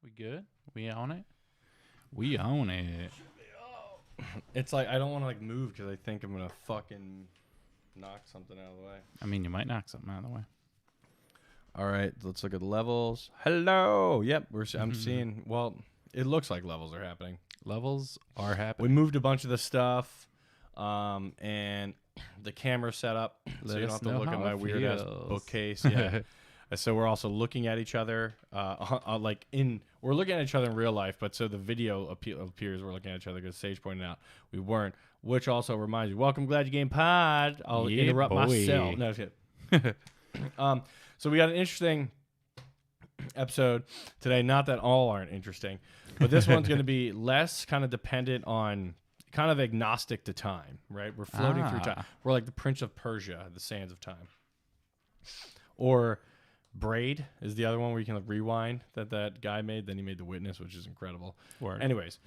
We good? We own it? We own it. It's like I don't want to like move because I think I'm gonna fucking knock something out of the way. I mean, you might knock something out of the way. All right, let's look at the levels. Hello. Yep, I'm seeing. Well, it looks like levels are happening. Levels are We happening. moved a bunch of the stuff, and the camera set up, so you don't have to look at my weird ass bookcase. Yeah. So we're also looking at each other, we're looking at each other in real life, but so the video appears we're looking at each other because Sage pointed out we weren't, which also reminds you, welcome Glad You Game Pod. I'll interrupt myself. No, just kidding. So we got an interesting episode today. Not that all aren't interesting, but this one's going to be less kind of dependent on, kind of agnostic to time, right? We're floating through time. We're like the Prince of Persia, the sands of time. Or Braid is the other one where you can like rewind that guy made. Then he made The Witness, which is incredible. Word. Anyways,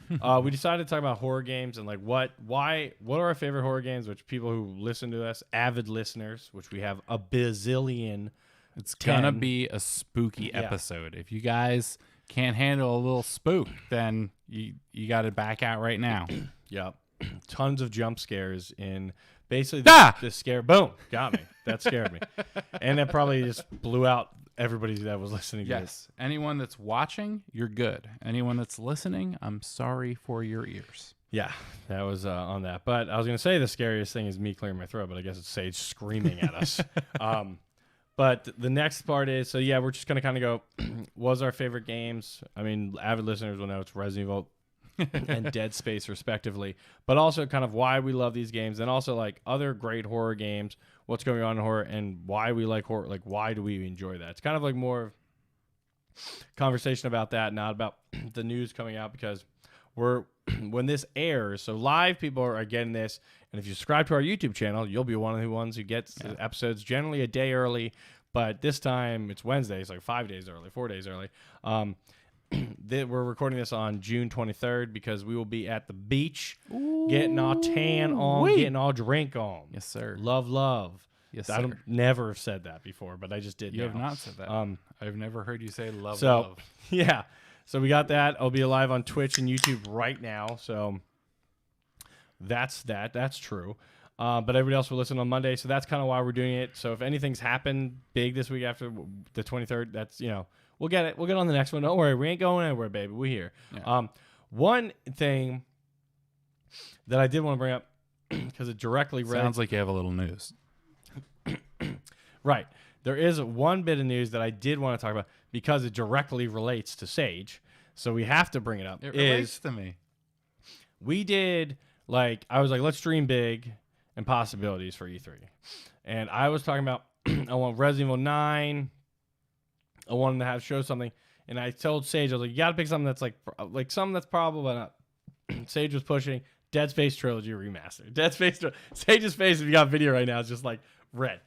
we decided to talk about horror games and like what are our favorite horror games, which people who listen to us, avid listeners, which we have a bazillion. It's going to be a spooky episode. If you guys can't handle a little spook, then you got to back out right now. Yep. Tons of jump scares in basically the scare. Boom. Got me. That scared me. And that probably just blew out everybody that was listening to Yes. Anyone that's watching, you're good. Anyone that's listening, I'm sorry for your ears. Yeah, that was on that. But I was going to say the scariest thing is me clearing my throat, but I guess it's Sage screaming at us. But the next part is, so yeah, we're just going to kind of go, was our favorite games? I mean, avid listeners will know it's Resident Evil and Dead Space respectively, but also kind of why we love these games, and also like other great horror games, what's going on in horror, and why we like horror, like why do we enjoy that. It's kind of like more conversation about that, not about the news coming out, because when this airs, so live people are getting this, and if you subscribe to our YouTube channel, you'll be one of the ones who gets the episodes generally a day early, but this time it's Wednesday, it's like 4 days early. We're recording this on June 23rd because we will be at the beach, getting our tan on, getting our drink on. Yes, sir. Love. Yes, I sir. Never have said that before, but I just did. You have not said that. I've never heard you say love. Yeah. So we got that. I'll be live on Twitch and YouTube right now. So that's that. That's true. But everybody else will listen on Monday. So that's kind of why we're doing it. So if anything's happened big this week after the 23rd, that's, we'll get it. We'll get on the next one. Don't worry. We ain't going anywhere, baby. We're here. Yeah. One thing that I did want to bring up, because it directly sounds like you have a little news. Right. There is one bit of news that I did want to talk about because it directly relates to Sage. So we have to bring it up. It relates to me. We did, I was like, let's dream big and possibilities for E3. And I was talking about, I want Resident Evil 9. I wanted to show something. And I told Sage, I was like, you got to pick something that's like something that's probable, but not. Sage was pushing Dead Space Trilogy Remastered. Sage's face, if you got video right now, is just like red.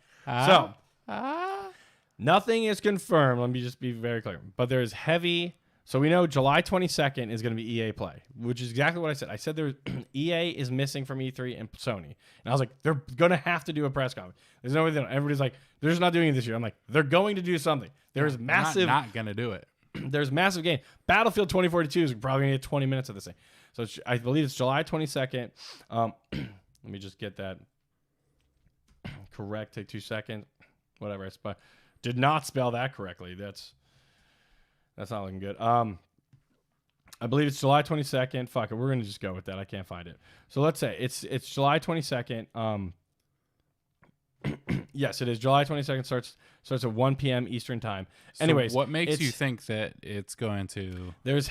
Nothing is confirmed. Let me just be very clear. But there's heavy. So we know July 22nd is going to be EA Play, which is exactly what I said. I said EA is missing from E3 and Sony. And I was like, they're going to have to do a press conference. There's no way they don't. Everybody's like, they're just not doing it this year. I'm like, they're going to do something. There's massive. Not going to do it. There's massive game. Battlefield 2042 is probably going to get 20 minutes of this thing. So I believe it's July 22nd. Let me just get that correct. Take 2 seconds. Whatever. I did not spell that correctly. That's not looking good. I believe it's July 22nd. Fuck it. We're going to just go with that. I can't find it. So let's say it's July 22nd. Yes, it is. July 22nd starts at 1 p.m. Eastern time. So anyways, what makes you think that it's going to? There's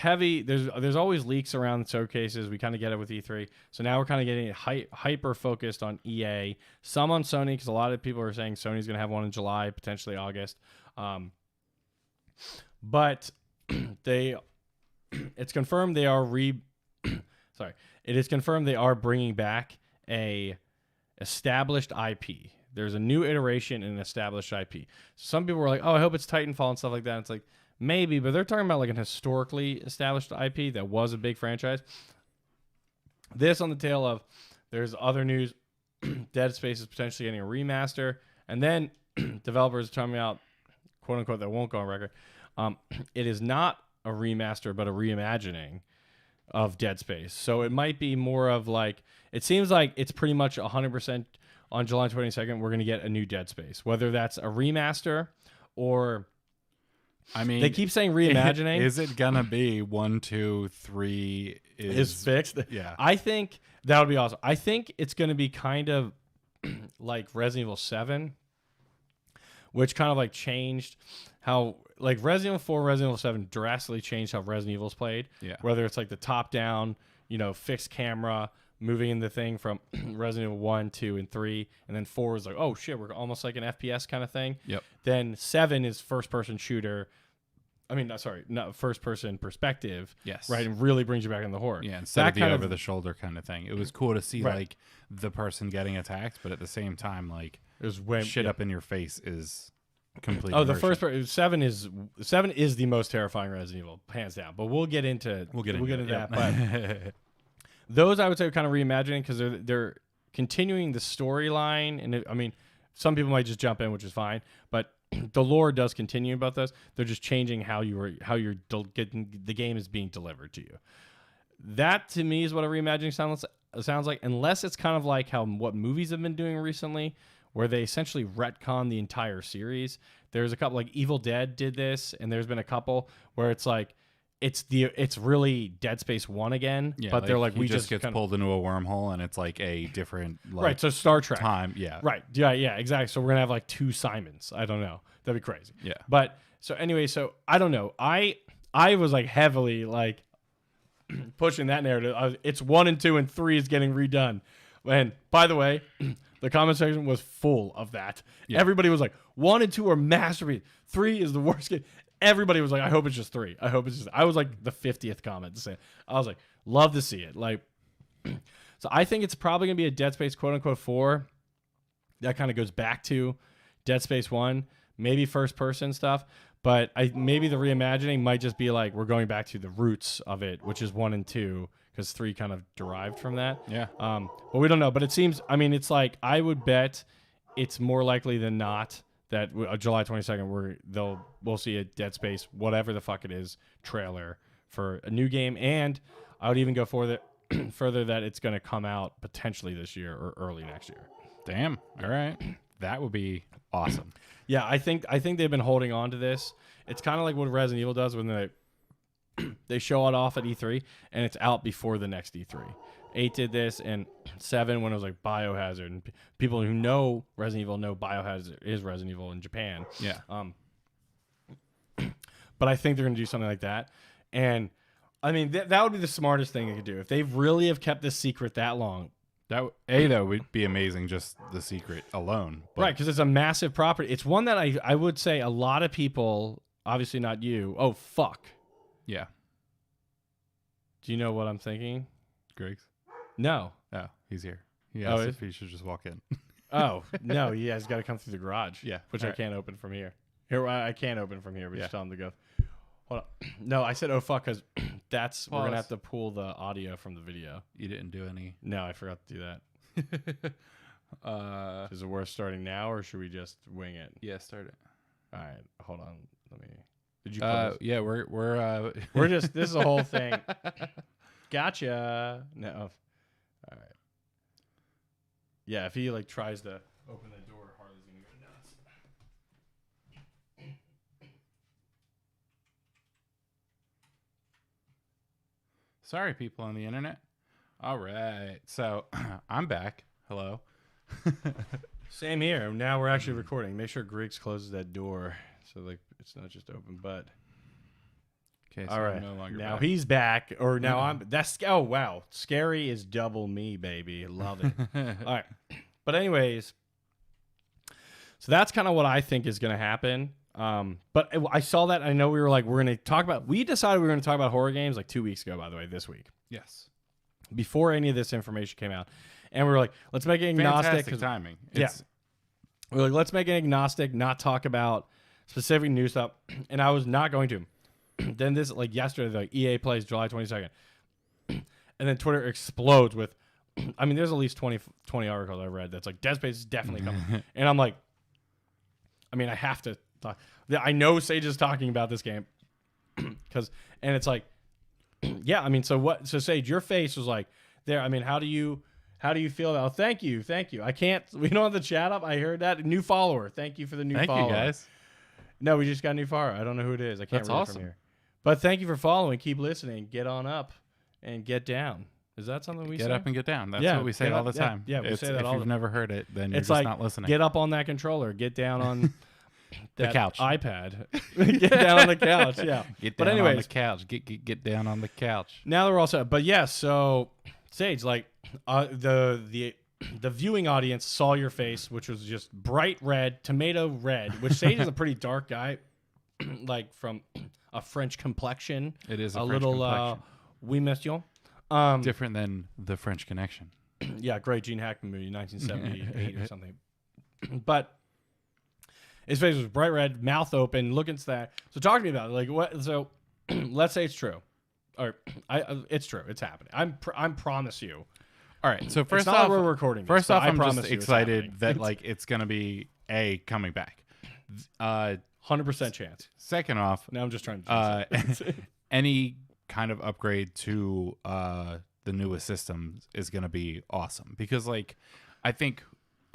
always leaks around showcases. We kind of get it with E3. So now we're kind of getting it hyper focused on EA. Some on Sony, because a lot of people are saying Sony's going to have one in July, potentially August. But it's confirmed they are it is confirmed they are bringing back a established IP. There's a new iteration in an established IP. Some people were like, oh, I hope it's Titanfall and stuff like that. It's like, maybe, but they're talking about like an historically established IP that was a big franchise. This on the tail of, there's other news, Dead Space is potentially getting a remaster, and then developers are talking about, quote unquote, that won't go on record. It is not a remaster, but a reimagining of Dead Space. So it might be more of like, it seems like it's pretty much 100% on July 22nd, we're going to get a new Dead Space, whether that's a remaster or, I mean, they keep saying reimagining. Is it going to be 1, 2, 3 is fixed? Yeah. I think that would be awesome. I think it's going to be kind of like Resident Evil 7, which kind of like changed how, like Resident Evil 4, Resident Evil 7 drastically changed how Resident Evil's played. Yeah. Whether it's like the top down, fixed camera, moving in the thing from Resident Evil 1, 2, and 3, and then 4 is like, oh shit, we're almost like an FPS kind of thing. Yep. Then 7 is first person shooter. I mean, sorry, not first person perspective. Yes. Right, and really brings you back in the horror. Yeah, instead of the over the shoulder kind of thing. It was cool to see like the person getting attacked, but at the same time, like it was way shit up in your face is complete. Oh, the first part, 7 is the most terrifying Resident Evil, hands down. But we'll get into that. But those I would say are kind of reimagining because they're continuing the storyline, and I mean, some people might just jump in, which is fine. But the lore does continue about this. They're just changing how you're getting the game is being delivered to you. That to me is what a reimagining sounds like, unless it's kind of like what movies have been doing recently, where they essentially retcon the entire series. There's a couple like Evil Dead did this, and there's been a couple where it's like it's really Dead Space 1 again, yeah, but they're like we just gets pulled into a wormhole and it's like a different right. So Star Trek time, yeah, right, yeah, exactly. So we're gonna have like 2 Simons. I don't know, that'd be crazy. Yeah, but so anyway, so I don't know. I was like heavily like pushing that narrative. It's 1 and 2 and 3 is getting redone. And by the way, the comment section was full of that. Yeah. Everybody was like, 1 and 2 are masterpieces. 3 is the worst game. Everybody was like, I hope it's just 3. I was like the 50th comment to say it. I was like, love to see it. Like, so I think it's probably going to be a Dead Space quote unquote 4. That kind of goes back to Dead Space 1, maybe first person stuff. But maybe the reimagining might just be like, we're going back to the roots of it, which is 1 and 2. Because 3 kind of derived from that. Yeah. But we don't know. But it seems, I mean, it's like, I would bet it's more likely than not that July 22nd, we'll see a Dead Space, whatever the fuck it is, trailer for a new game. And I would even go further that it's going to come out potentially this year or early next year. Damn. All right. That would be awesome. Yeah, I think they've been holding on to this. It's kind of like what Resident Evil does when they show it off at E3 and it's out before the next E3. 8 did this, and 7 when it was like Biohazard, and people who know Resident Evil know Biohazard is Resident Evil in Japan. Yeah. But I think they're going to do something like that. And I mean, that would be the smartest thing they could do. If they really have kept this secret that long. That would be amazing, just the secret alone. But. Right, because it's a massive property. It's one that I would say a lot of people, obviously not you, oh, fuck. Yeah. Do you know what I'm thinking? Griggs? No. Oh, he's here. He asked if he should just walk in. Oh, no, he has got to come through the garage. Yeah. Which I can't open from here. I can't open from here, but just tell him to go. Hold on. No, I said, oh, fuck, because we're going to have to pull the audio from the video. You didn't do any? No, I forgot to do that. Is it worth starting now, or should we just wing it? Yeah, start it. All right, hold on. Did you? Yeah, we're just. This is a whole thing. Gotcha. No. All right. Yeah, if he like tries to open the door, Harley's gonna go nuts. Sorry, people on the internet. All right, so I'm back. Hello. Same here. Now we're actually recording. Make sure Griggs closes that door so like it's not just open. But okay, so all right. I'm no longer now back. he's back, or now I'm. That's oh wow, scary is double me, baby. Love it. All right, but anyways, so that's kind of what I think is going to happen. But I saw that. I know we decided we were going to talk about horror games like 2 weeks ago. By the way, this week. Yes. Before any of this information came out, and we were like, let's make it agnostic. Fantastic timing. Yeah. We're like, let's make it agnostic, not talk about specific new stuff. And I was not going to. Then this, like yesterday, like EA plays July 22nd. And then Twitter explodes with, I mean, there's at least 20 articles I read that's like, Dead Space is definitely coming. And I'm like, I mean, I have to talk. I know Sage is talking about this game. And it's like, yeah, I mean, so Sage, your face was like there. I mean, how do you feel about? Oh, thank you. I can't. We don't have the chat up. I heard that new follower. Thank you for the new follower. Thank you, guys. No, we just got a new follower. I don't know who it is. I can't That's read it awesome. from here. But thank you for following. Keep listening. Get on up and get down. Is that something we say? Get up and get down. That's Yeah, what we say get all up- the time. yeah, we say that if all you've the- never heard it, then you're It's just like, not listening. get up on that controller. Get down on that couch. iPad. Get down on the couch. Yeah. Get But down on anyways, the couch. Get down on the couch. now that we're all set. But yeah, so Sage, like the viewing audience saw your face, which was just bright red, tomato red, which Sage is a pretty dark guy, like from a French complexion. It is a French little complexion. oui monsieur. Different than the French Connection. Yeah, great Gene Hackman movie, 1978 or something. But his face was bright red, mouth open, looking sad. So talk to me about it. Like what? So let's say it's true, or it's true. It's happening. I promise you. All right. So first It's not off, we're recording. first this, off, I I'm promise just you it's excited happening. that like it's gonna be coming back. 100% chance. Second off, Now I'm just trying to. any kind of upgrade to the newest systems is going to be awesome because like I think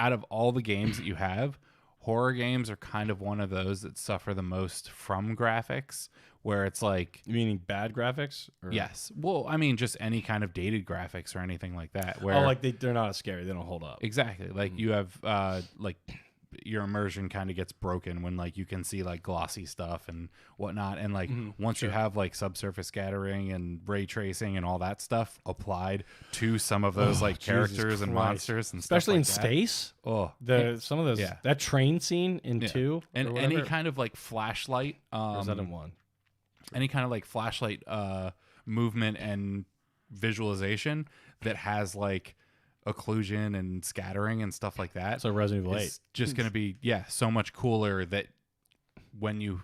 out of all the games that you have, horror games are kind of one of those that suffer the most from graphics, where it's like, Meaning bad graphics? Or? yes, well, I mean just any kind of dated graphics or anything like that, where Oh, like they're not as scary. They don't hold up. exactly, like you have like your immersion kind of gets broken when like you can see like glossy stuff and whatnot, and like once you have like subsurface scattering and ray tracing and all that stuff applied to some of those like characters and monsters and especially stuff in like that. space. Oh, Some of those Yeah. that train scene in yeah. 2 and or any whatever. kind of like flashlight Or is that in 1? any kind of like flashlight movement and visualization that has like occlusion and scattering and stuff like that. So Resident Evil 8. It's just going to be so much cooler that when you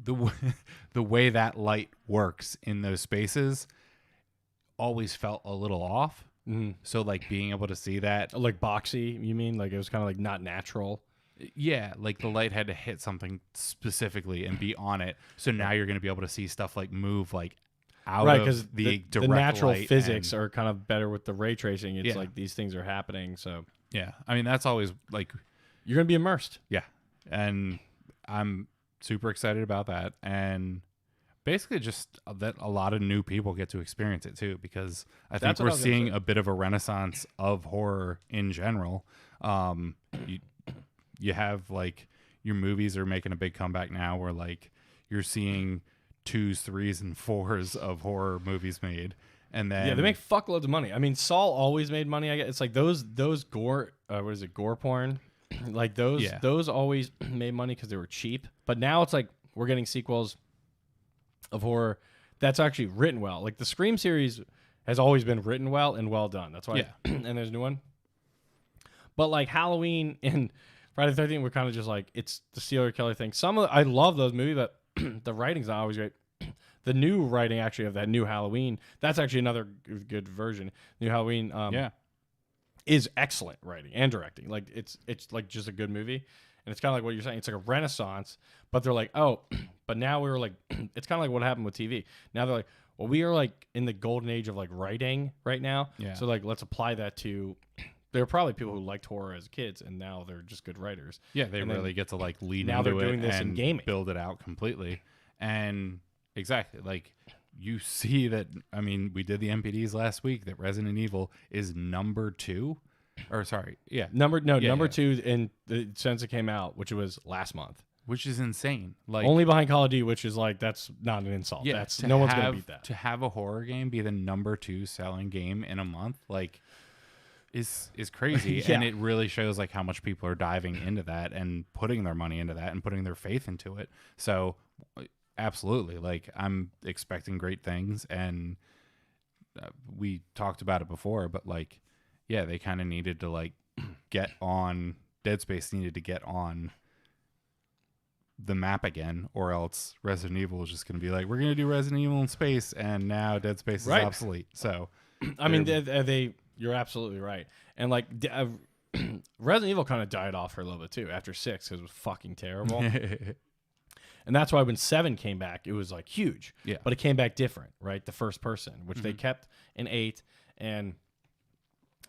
the way that light works in those spaces always felt a little off. So like being able to see that, Like boxy, you mean? Like it was kind of like not natural. yeah, like the light had to hit something specifically and be on it. So now you're going to be able to see stuff like move like out Right, of because the the direct natural light physics and- are kind of better with the ray tracing. It's Yeah. like these things are happening, so yeah. I mean that's always like you're gonna be immersed. yeah, and I'm super excited about that, and basically just that a lot of new people get to experience it too, because I think That's what we're I was gonna seeing say. a bit of a renaissance of horror in general. You have like your movies are making a big comeback now, where like you're seeing 2s, 3s, and 4s of horror movies made, and then Yeah, they make fuckloads of money. I mean, Saul always made money. I guess it's like those gore. What is it? Gore porn. Like those. Yeah. Those always made money because they were cheap. But now it's like we're getting sequels of horror that's actually written well. Like the Scream series has always been written well and well done. That's why. Yeah. And there's a new one. But like Halloween and Friday the 13th, we're kind of just like it's the serial killer thing. I love those movies, but the writing's not always great. The new writing actually of that new Halloween, that's actually another good version. New Halloween, is excellent writing and directing. Like it's like just a good movie, and it's kind of like what you're saying. It's like a renaissance, but they're like, oh, but now we're like, it's kind of like what happened with TV. Now they're like, well, we are like in the golden age of like writing right now. Yeah. So like, let's apply that to. There are probably people who liked horror as kids, and now they're just good writers. Yeah, they And then really get to like lead now into they're doing it this in and gaming. build it out completely. And exactly, like you see that. I mean, we did the MPDs last week. That Resident Evil is number 2, or sorry, yeah, Number yeah. 2 in since it came out, which was last month. which is insane. Like Only behind Call of Duty, which is like that's not an insult. yeah, That's to no one's gonna have- beat that. To have a horror game be the number 2 selling game in a month, like. Is crazy. Yeah. And it really shows like how much people are diving into that and putting their money into that and putting their faith into it. So absolutely, like I'm expecting great things, and we talked about it before, but like yeah, they kind of needed to like get on Dead Space needed to get on the map again, or else Resident Evil is just going to be like, we're going to do Resident Evil in space, and now Dead Space is Right. obsolete. So I mean, they you're absolutely right. And like Resident Evil kind of died off for a little bit too after 6 because it was fucking terrible. And And that's why when 7 came back, it was like huge. Yeah. But it came back different, right? The first person, which they kept in 8. And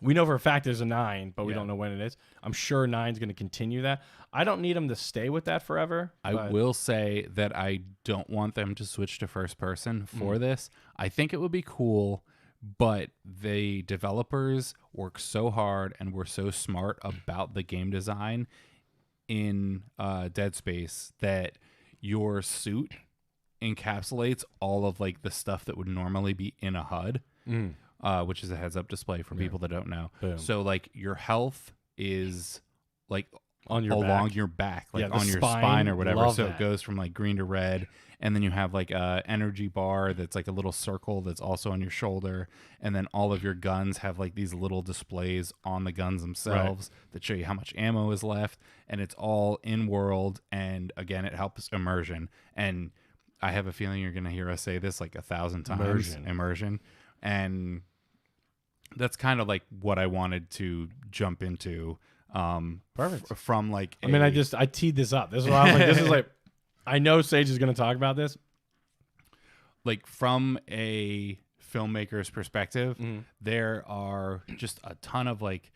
we know for a fact there's a 9, but we don't know when it is. I'm sure 9's going to continue that. I don't need them to stay with that forever. I will say that I don't want them to switch to first person for this. I think it would be cool, but the developers work so hard and were so smart about the game design in Dead Space that your suit encapsulates all of like the stuff that would normally be in a HUD, which is a heads-up display for people that don't know. Boom. So like your health is like on your along back. your back, like Yeah, on the your spine or whatever. love So that. it goes from like green to red, and then you have like a energy bar that's like a little circle that's also on your shoulder, and then all of your guns have like these little displays on the guns themselves that show you how much ammo is left, and it's all in world. And again, it helps immersion. And I have a feeling you're gonna hear us say this like 1,000 times. Immersion. And that's kind of like what I wanted to jump into. Perfect. From like I teed this up. This is why I was like, this is like, I know Sage is going to talk about this. Like from a filmmaker's perspective, there are just a ton of like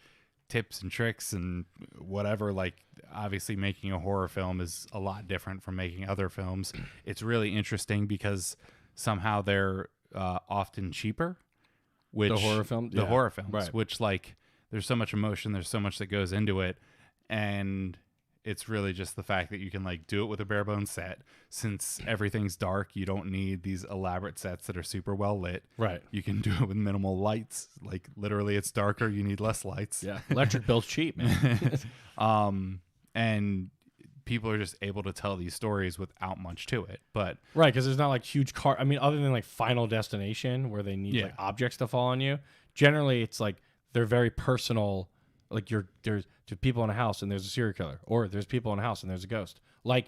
tips and tricks and whatever. Like obviously making a horror film is a lot different from making other films. It's really interesting because somehow they're often cheaper. Which The horror film? The Yeah. horror films, Right. which like there's so much emotion, there's so much that goes into it, and it's really just the fact that you can like do it with a bare bones set. Since everything's dark, you don't need these elaborate sets that are super well lit. Right. You can do it with minimal lights. Like literally, it's darker. You need less lights. Yeah. Electric bill's cheap, man. And people are just able to tell these stories without much to it. But Right, because there's not like huge car. I mean, other than like Final Destination, where they need Yeah. like objects to fall on you. Generally, it's like they're very personal. Like there's people in a house and there's a serial killer, or there's people in a house and there's a ghost. Like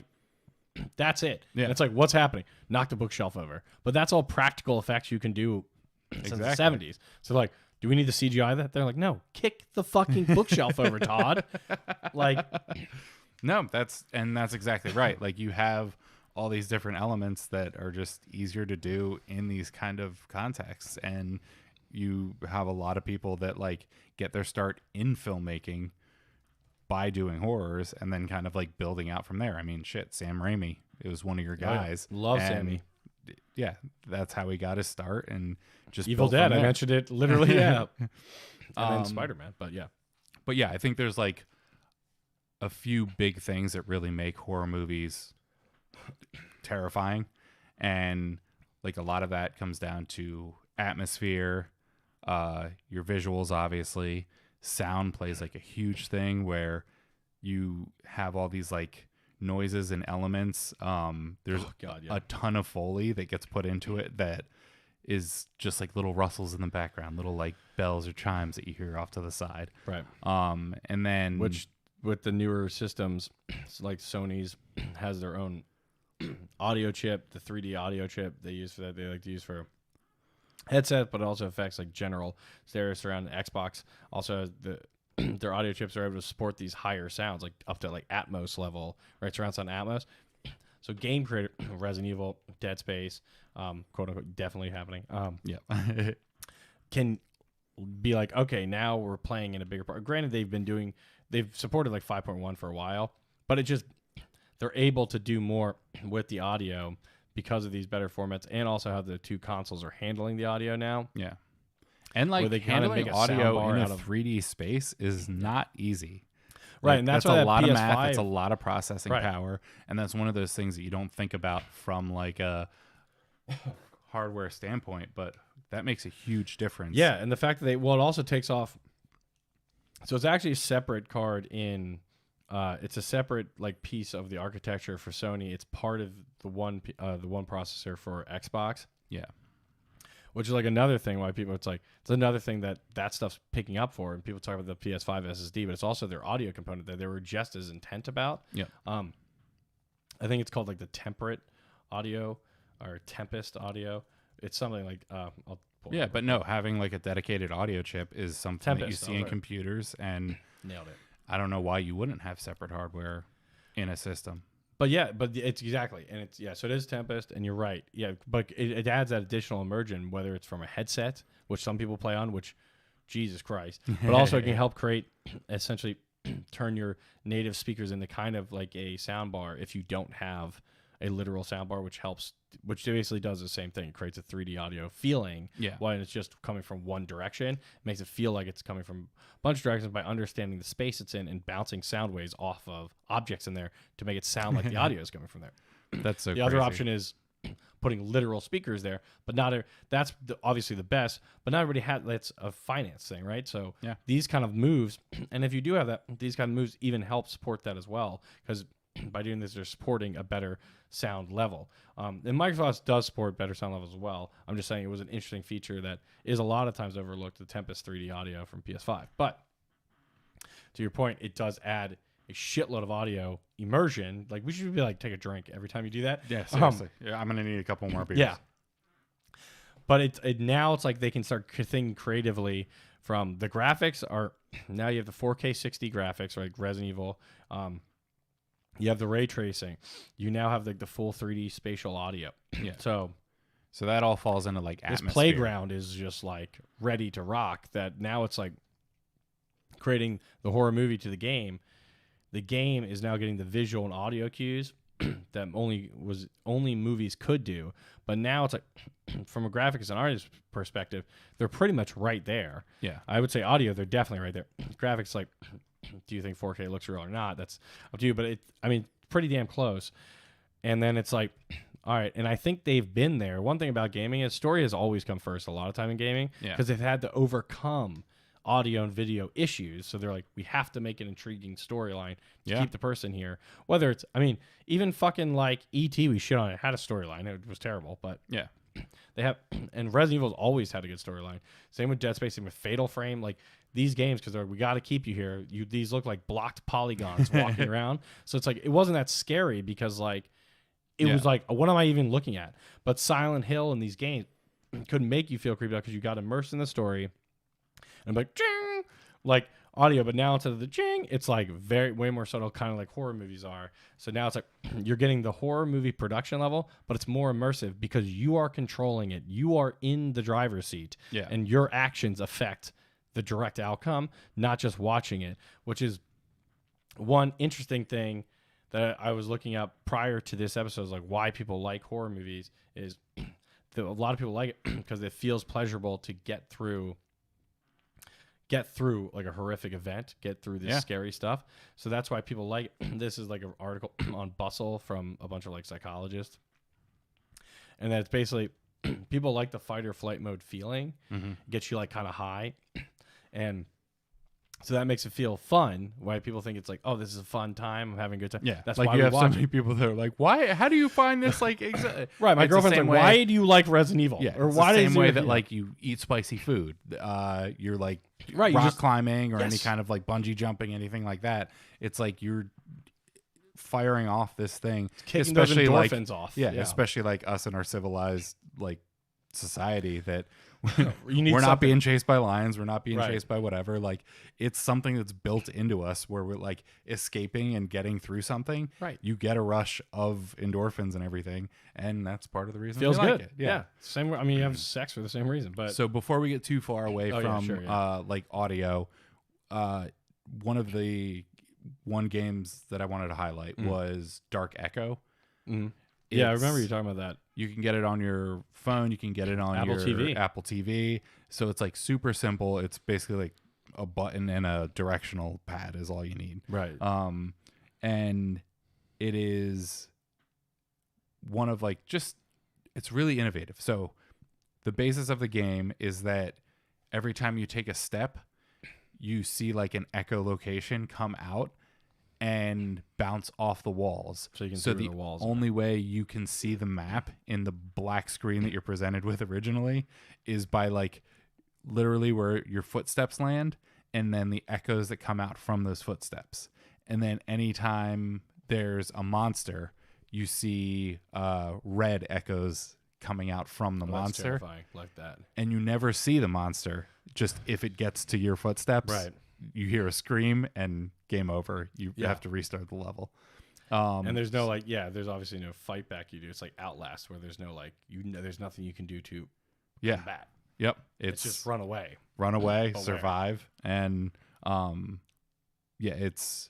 that's it. Yeah. And it's like, what's happening? Knock the bookshelf over. But that's all practical effects you can do since the Exactly. 70s. So like, do we need to CGI that? They're like, no, kick the fucking bookshelf over, Todd. Like, no, that's exactly right. Like you have all these different elements that are just easier to do in these kind of contexts, and you have a lot of people that like get their start in filmmaking by doing horrors and then kind of like building out from there. I mean, shit, Sam Raimi, it was one of your guys. Love and Sammy. Yeah, that's how he got his start, and just Evil built from Dead. I there. mentioned it literally. Yeah. And then Spider-Man. But yeah. But yeah, I think there's like a few big things that really make horror movies terrifying, and like a lot of that comes down to atmosphere, your visuals, obviously. Sound plays like a huge thing where you have all these like noises and elements. There's a ton of Foley that gets put into it that is just like little rustles in the background, little like bells or chimes that you hear off to the side. Right. And then Which with the newer systems, it's like Sony's has their own audio chip, the 3D audio chip they use for that. They like to use for headset, but it also affects like general stereo surround. Xbox also has their audio chips are able to support these higher sounds, like up to like Atmos level, right? Surround sound Atmos. So game creator, Resident Evil, Dead Space, quote unquote, definitely happening. yeah. Can be like, okay, now we're playing in a bigger part. Granted, they've supported like 5.1 for a while, but it just they're able to do more with the audio because of these better formats, and also how the two consoles are handling the audio now. Yeah. And like they kinda handling make a audio soundbar in out a of- 3D space is not easy. Right, Like, and that's a why that lot of PS5 math. It's a lot of processing Right. power, and that's one of those things that you don't think about from like a hardware standpoint, but that makes a huge difference. Yeah, and the fact that it also takes off. So it's actually a separate card in. It's a separate like piece of the architecture for Sony. It's part of the one processor for Xbox. Yeah. Which is like another thing why people, it's another thing that stuff's picking up for, and people talk about the PS5 SSD, but it's also their audio component that they were just as intent about. Yeah. I think it's called like the temperate audio or Tempest audio. It's something like I'll pull it Yeah, up. but no, having like a dedicated audio chip is something that you Tempest, see in right. computers, and Nailed it. I don't know why you wouldn't have separate hardware in a system. But yeah, but it's exactly, and it's so it is Tempest, and you're right. Yeah, but it adds that additional immersion, whether it's from a headset, which some people play on, which Jesus Christ, but also it can help create essentially turn your native speakers into kind of like a sound bar if you don't have a literal sound bar, which basically does the same thing. It creates a 3D audio feeling when it's just coming from one direction. It makes it feel like it's coming from a bunch of directions by understanding the space it's in and bouncing sound waves off of objects in there to make it sound like the audio is coming from there. That's so the crazy. other option is putting literal speakers there, but that's obviously the best, but not everybody that's a finance thing, right? So these kind of moves, and if you do have that, these kind of moves even help support that as well, because by doing this, they're supporting a better sound level. And Microsoft does support better sound levels as well. I'm just saying it was an interesting feature that is a lot of times overlooked, the Tempest 3D audio from PS5. But to your point, it does add a shitload of audio immersion. Like, we should be like, take a drink every time you do that. Yeah, seriously. I'm going to need a couple more beers. Yeah. But now it's like they can start thinking creatively from the graphics are, now you have the 4K 60 graphics, like Resident Evil. You have the ray tracing. You now have the full 3D spatial audio. Yeah. So that all falls into like atmosphere. This playground is just like ready to rock. That now it's like creating the horror movie to the game. The game is now getting the visual and audio cues that only movies could do. But now it's like from a graphics and artist perspective, they're pretty much right there. Yeah. I would say audio, they're definitely right there. Graphics, like, do you think 4K looks real or not? That's up to you, but pretty damn close. And then it's like, all right, and I think they've been there. One thing about gaming is story has always come first a lot of time in gaming because they've had to overcome audio and video issues. So they're like, we have to make an intriguing storyline to keep the person here. Whether it's, even fucking like E.T., we shit on it, had a storyline. It was terrible, but they have, and Resident Evil's always had a good storyline. Same with Dead Space, same with Fatal Frame. Like, these games, because they're like, we got to keep you here. These look like blocked polygons walking around. So it's like, it wasn't that scary because like, it was like, what am I even looking at? But Silent Hill and these games could make you feel creeped out because you got immersed in the story. And like, ching, like audio, but now instead of the ching, it's like way more subtle, kind of like horror movies are. So now it's like you're getting the horror movie production level, but it's more immersive because you are controlling it. You are in the driver's seat, and your actions affect the direct outcome, not just watching it, which is one interesting thing that I was looking up prior to this episode, is like why people like horror movies is that a lot of people like it because it feels pleasurable to get through like a horrific event, get through this scary stuff. So that's why people like it. This is like an article on Bustle from a bunch of like psychologists. And that's basically people like the fight or flight mode feeling, gets you like kind of high. And so that makes it feel fun. Why people think it's like, oh, this is a fun time. I'm having a good time. Yeah, that's like why you we have so watch many people that are like, why? How do you find this? Like, right? My girlfriend's like, why do you like Resident Evil? Yeah, or it's why the same way that you like you eat spicy food. You're like right, rock climbing or any kind of like bungee jumping, anything like that. It's like you're firing off this thing, kicking especially those endorphins off. Yeah, especially like us in our civilized like society that we're not being chased by lions, we're not being chased by whatever. Like, it's something that's built into us where we're like escaping and getting through something. Right, you get a rush of endorphins and everything, and that's part of the reason. Feels we good. Like it. Yeah, same. You have sex for the same reason. But so before we get too far away from like audio, one games that I wanted to highlight was Dark Echo. Yeah, I remember you talking about that. You can get it on your phone. You can get it on Apple TV. So it's like super simple. It's basically like a button and a directional pad is all you need. Right. And it is one of like it's really innovative. So the basis of the game is that every time you take a step, you see like an echolocation come out and bounce off the walls. So you can see the walls. Only way you can see the map in the black screen that you're presented with originally is by like literally where your footsteps land and then the echoes that come out from those footsteps. And then anytime there's a monster, you see red echoes coming out from the monster. That's terrifying, like that. And you never see the monster. Just if it gets to your footsteps, right, you hear a scream and game over. You have to restart the level. And there's no like, there's obviously no fight back you do. It's like Outlast where there's no like, there's nothing you can do to combat. Yep. It's just run away, survive, and it's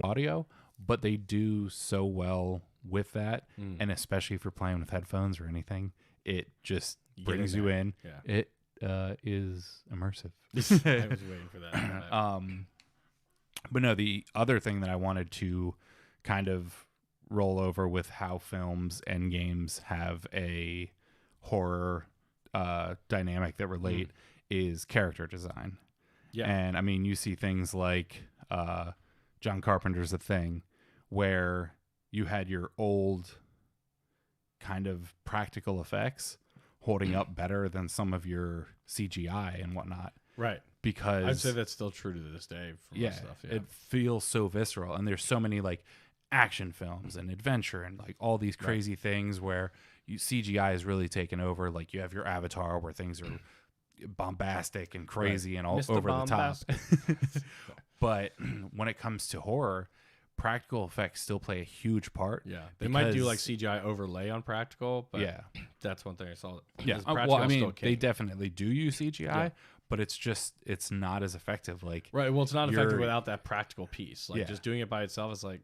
audio, but they do so well with that, and especially if you're playing with headphones or anything, it just brings you in. Yeah. It is immersive. I was waiting for that. But no, the other thing that I wanted to kind of roll over with how films and games have a horror dynamic that relate is character design. Yeah. And I mean, you see things like John Carpenter's The Thing, where you had your old kind of practical effects holding up better than some of your CGI and whatnot. Right. Because I'd say that's still true to this day for most stuff. Yeah. It feels so visceral. And there's so many like action films and adventure and like all these crazy things where CGI is really taken over. Like you have your Avatar where things are bombastic and crazy and all Mr. over Bombastic. the top. But when it comes to horror, practical effects still play a huge part. Yeah, they might do like CGI overlay on practical, but that's one thing I saw. Yeah, well, I mean, they definitely do use CGI, but it's not as effective. Like well, it's not effective without that practical piece. Like just doing it by itself is like,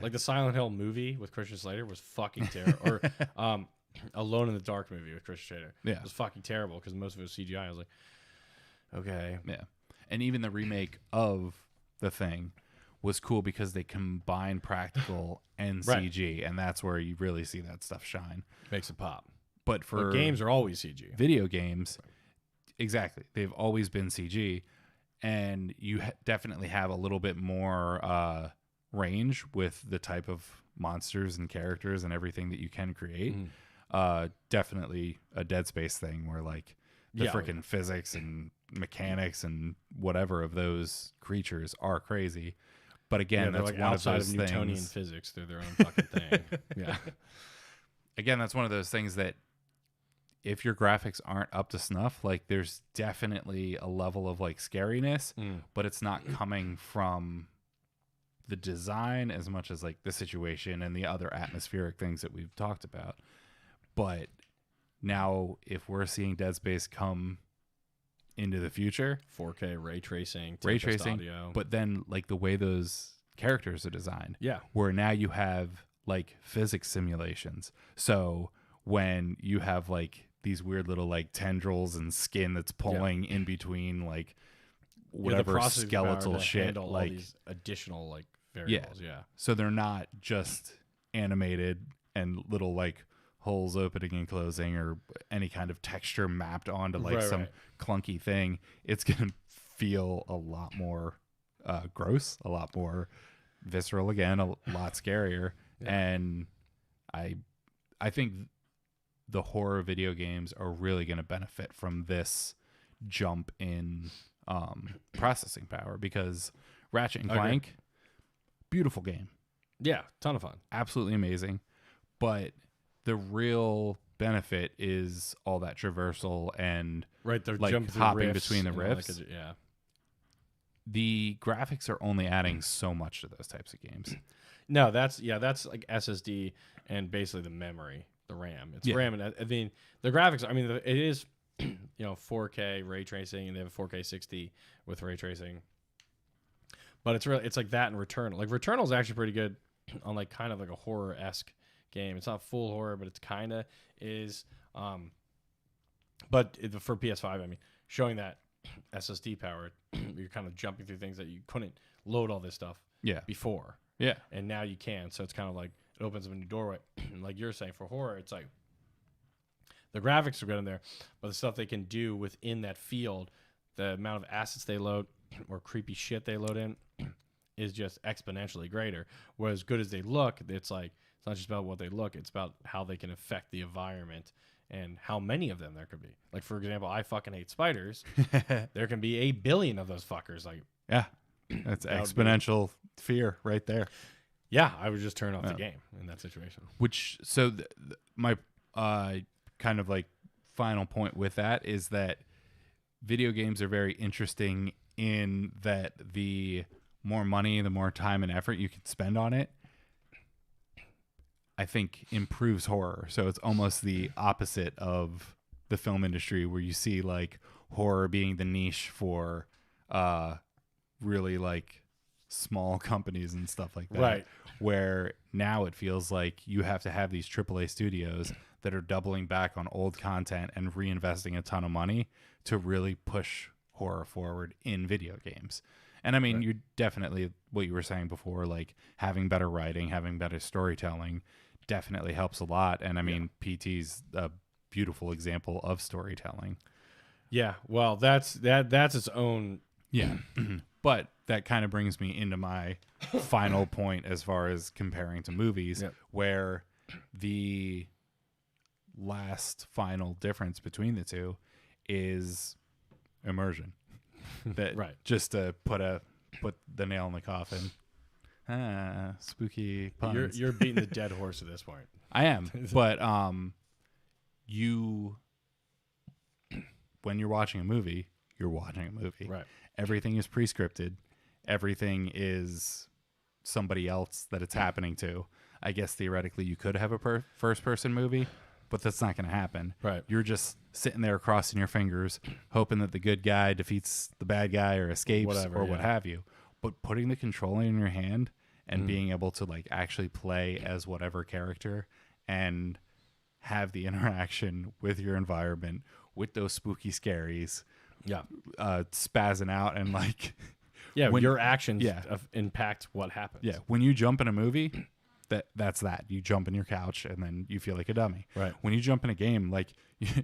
like the Silent Hill movie with Christian Slater was fucking terrible. Or Alone in the Dark movie with Christian Slater, it was fucking terrible because most of it was CGI. I was like, okay, and even the remake of The Thing was cool because they combine practical and CG, and that's where you really see that stuff shine. Makes it pop. But for games are always CG. Video games, exactly. They've always been CG, and you definitely have a little bit more range with the type of monsters and characters and everything that you can create. Definitely a Dead Space thing where like the freaking physics and mechanics and whatever of those creatures are crazy. But again, that's like one outside of those of Newtonian things. physics. They're their own fucking thing. Yeah. Again, that's one of those things that if your graphics aren't up to snuff, like there's definitely a level of like scariness, but it's not coming from the design as much as like the situation and the other atmospheric things that we've talked about. But now if we're seeing Dead Space come into the future, 4K ray tracing, audio. but then like the way those characters are designed, yeah, where now you have like physics simulations. So when you have like these weird little like tendrils and skin that's pulling in between like whatever skeletal shit, like all these additional like variables, so they're not just animated and little like holes opening and closing or any kind of texture mapped onto like some clunky thing. It's gonna feel a lot more gross, a lot more visceral, again, a lot scarier. And I think the horror video games are really going to benefit from this jump in processing power, because Ratchet and Clank, beautiful game, ton of fun, absolutely amazing, but the real benefit is all that traversal and they're like hopping between the rifts. The graphics are only adding so much to those types of games. No, that's like SSD and basically the memory, the RAM. It's RAM, and I mean the graphics. I mean, it is 4K ray tracing, and they have a 4K 60 with ray tracing. But it's like that and Returnal. Like Returnal is actually pretty good on like kind of like a horror-esque game. It's not full horror, but it's kind of is. But for PS5, I mean, showing that SSD power, you're kind of jumping through things that you couldn't load all this stuff before. Yeah. And now you can. So it's kind of like it opens up a new doorway. And like you're saying, for horror, it's like the graphics are good in there, but the stuff they can do within that field, the amount of assets they load or creepy shit they load in is just exponentially greater. Whereas good as they look, it's like it's not just about what they look, it's about how they can affect the environment and how many of them there could be. Like, for example, I fucking hate spiders. There can be 8 billion of those fuckers. Like, that's exponential fear right there. Yeah, I would just turn off the game in that situation. Which, so my kind of like final point with that is that video games are very interesting in that the more money, the more time and effort you can spend on it, I think improves horror. So it's almost the opposite of the film industry, where you see like horror being the niche for really like small companies and stuff like that. Right. Where now it feels like you have to have these AAA studios that are doubling back on old content and reinvesting a ton of money to really push horror forward in video games. And I mean, you definitely, what you were saying before, like having better writing, having better storytelling definitely helps a lot. And I mean, PT's a beautiful example of storytelling. Yeah. Well, that's its own. Yeah. But that kind of brings me into my final point as far as comparing to movies, where the last final difference between the two is immersion. That just to put the nail in the coffin. Spooky puns. You're beating the dead horse at this point. I am, but when you're watching a movie, you're watching a movie. Right. Everything is pre-scripted. Everything is somebody else that it's happening to. I guess theoretically you could have a first-person movie, but that's not going to happen. Right. You're just sitting there crossing your fingers, hoping that the good guy defeats the bad guy or escapes or what have you. But putting the controller in your hand and being able to like actually play as whatever character and have the interaction with your environment, with those spooky scaries, spazzing out and like your actions impact what happens. Yeah, when you jump in a movie, that's that. You jump in your couch and then you feel like a dummy. Right. When you jump in a game, like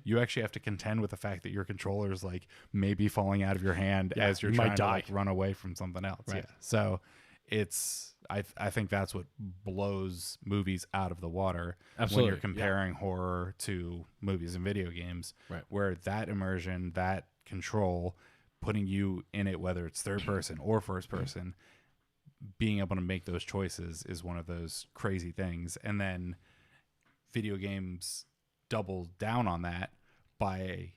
you actually have to contend with the fact that your controller is like maybe falling out of your hand as you're trying to like run away from something else. Right. Yeah. So it's I think that's what blows movies out of the water. Absolutely. When you're comparing horror to movies and video games, where that immersion, that control, putting you in it, whether it's third person or first person, being able to make those choices is one of those crazy things. And then video games double down on that by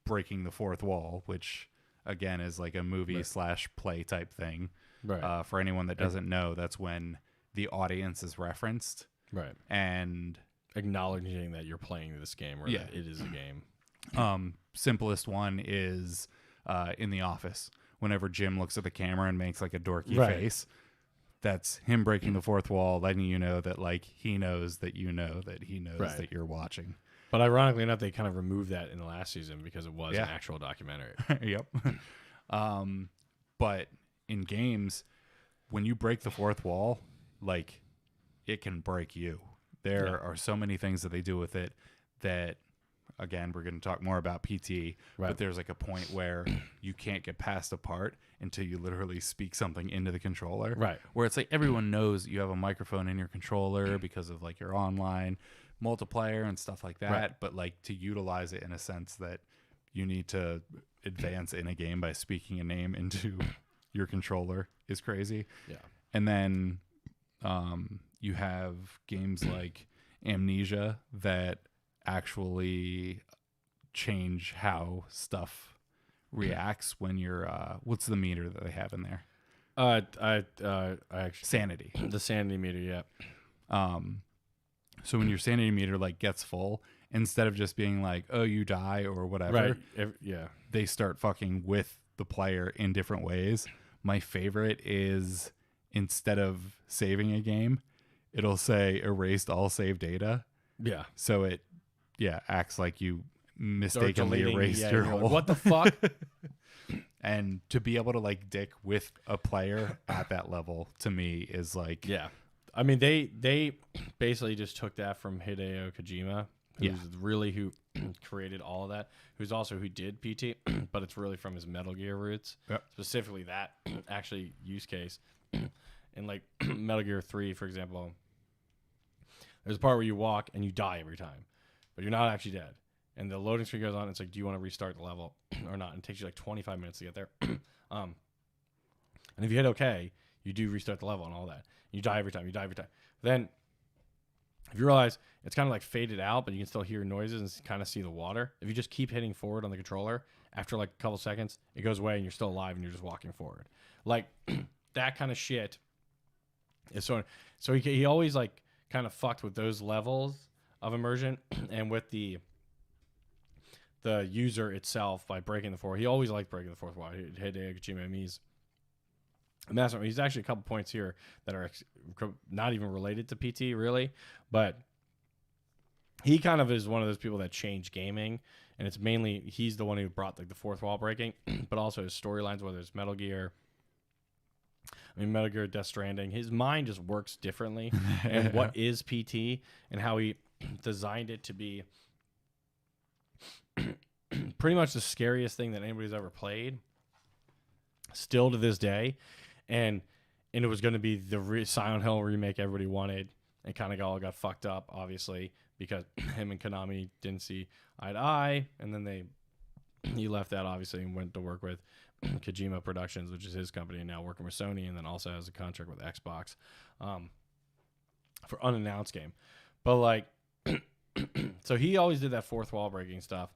breaking the fourth wall, which again is like a movie / play type thing. Right. For anyone that doesn't know, that's when the audience is referenced. Right. And acknowledging that you're playing this game or that it is a game. Simplest one is in The Office. Whenever Jim looks at the camera and makes like a dorky face, that's him breaking the fourth wall, letting you know that like he knows that you know that he knows that you're watching. But ironically enough, they kind of removed that in the last season because it was an actual documentary. Yep. But in games, when you break the fourth wall, like it can break you. There are so many things that they do with it that, again, we're going to talk more about PT, but there's like a point where you can't get past a part until you literally speak something into the controller. Right. Where it's like everyone knows you have a microphone in your controller because of like your online multiplayer and stuff like that. Right. But like to utilize it in a sense that you need to advance in a game by speaking a name into your controller is crazy. Yeah. And then you have games like Amnesia that actually change how stuff reacts when you're what's the meter that they have in there? I actually sanity. The sanity meter, yeah. So when your sanity meter like gets full, instead of just being like, oh, you die or whatever, they start fucking with the player in different ways. My favorite is instead of saving a game, it'll say erased all save data. Yeah. So it acts like you mistakenly erased your whole. Like, what the fuck? And to be able to like dick with a player at that level to me is like I mean they basically just took that from Hideo Kojima, who's really who created all of that, who's also who did PT, but it's really from his Metal Gear roots. Yep. Specifically that actually use case. In like Metal Gear 3, for example, there's a part where you walk and you die every time, but you're not actually dead. And the loading screen goes on. It's like, do you want to restart the level or not? And it takes you like 25 minutes to get there. And if you hit OK, you do restart the level and all that. You die every time. Then if you realize it's kind of like faded out, but you can still hear noises and kind of see the water. If you just keep hitting forward on the controller, after like a couple seconds, it goes away and you're still alive and you're just walking forward. Like that kind of shit is so he always like kind of fucked with those levels of immersion and with the user itself by breaking the fourth. He always liked breaking the fourth wall. Hideo Kojima, he's a master. He's actually a couple points here that are not even related to PT really, but he kind of is one of those people that changed gaming, and it's mainly he's the one who brought like the fourth wall breaking, but also his storylines, whether it's Metal Gear, Death Stranding. His mind just works differently, and what is PT and how he designed it to be pretty much the scariest thing that anybody's ever played, still to this day, and it was going to be the Silent Hill remake everybody wanted. It kind of all got fucked up, obviously, because him and Konami didn't see eye to eye, and then he left that, obviously, and went to work with Kojima Productions, which is his company, and now working with Sony, and then also has a contract with Xbox for unannounced game. But, like, so he always did that fourth wall breaking stuff,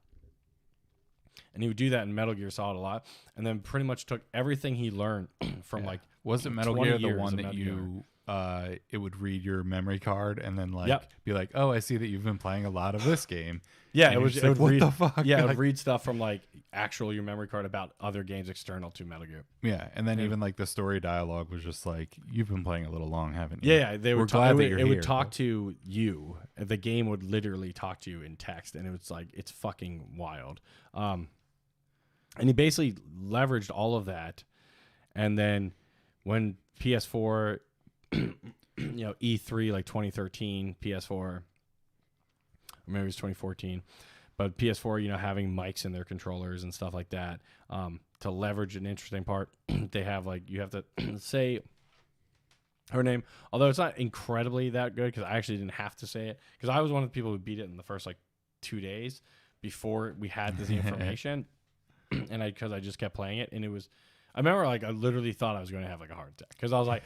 and he would do that in Metal Gear Solid a lot, and then pretty much took everything he learned from, like, wasn't Metal Gear the one that you... it would read your memory card and then be like, oh, I see that you've been playing a lot of this game. Yeah, and it would read, what the fuck? Yeah, it would read stuff from like your memory card about other games external to Metal Gear. Yeah, and then even like the story dialogue was just like, you've been playing a little long, haven't you? Yeah, they were glad that you're here. It would talk to you. The game would literally talk to you in text, and it was like it's fucking wild. And he basically leveraged all of that, and then when PS4. E3 like 2013, PS4, or maybe it was 2014, but PS4, having mics in their controllers and stuff like that, to leverage an interesting part. They have like, you have to say her name, although it's not incredibly that good because I actually didn't have to say it because I was one of the people who beat it in the first like 2 days before we had this information, and because I just kept playing it, and it was. I remember, like, I literally thought I was going to have, like, a heart attack. Because I was like,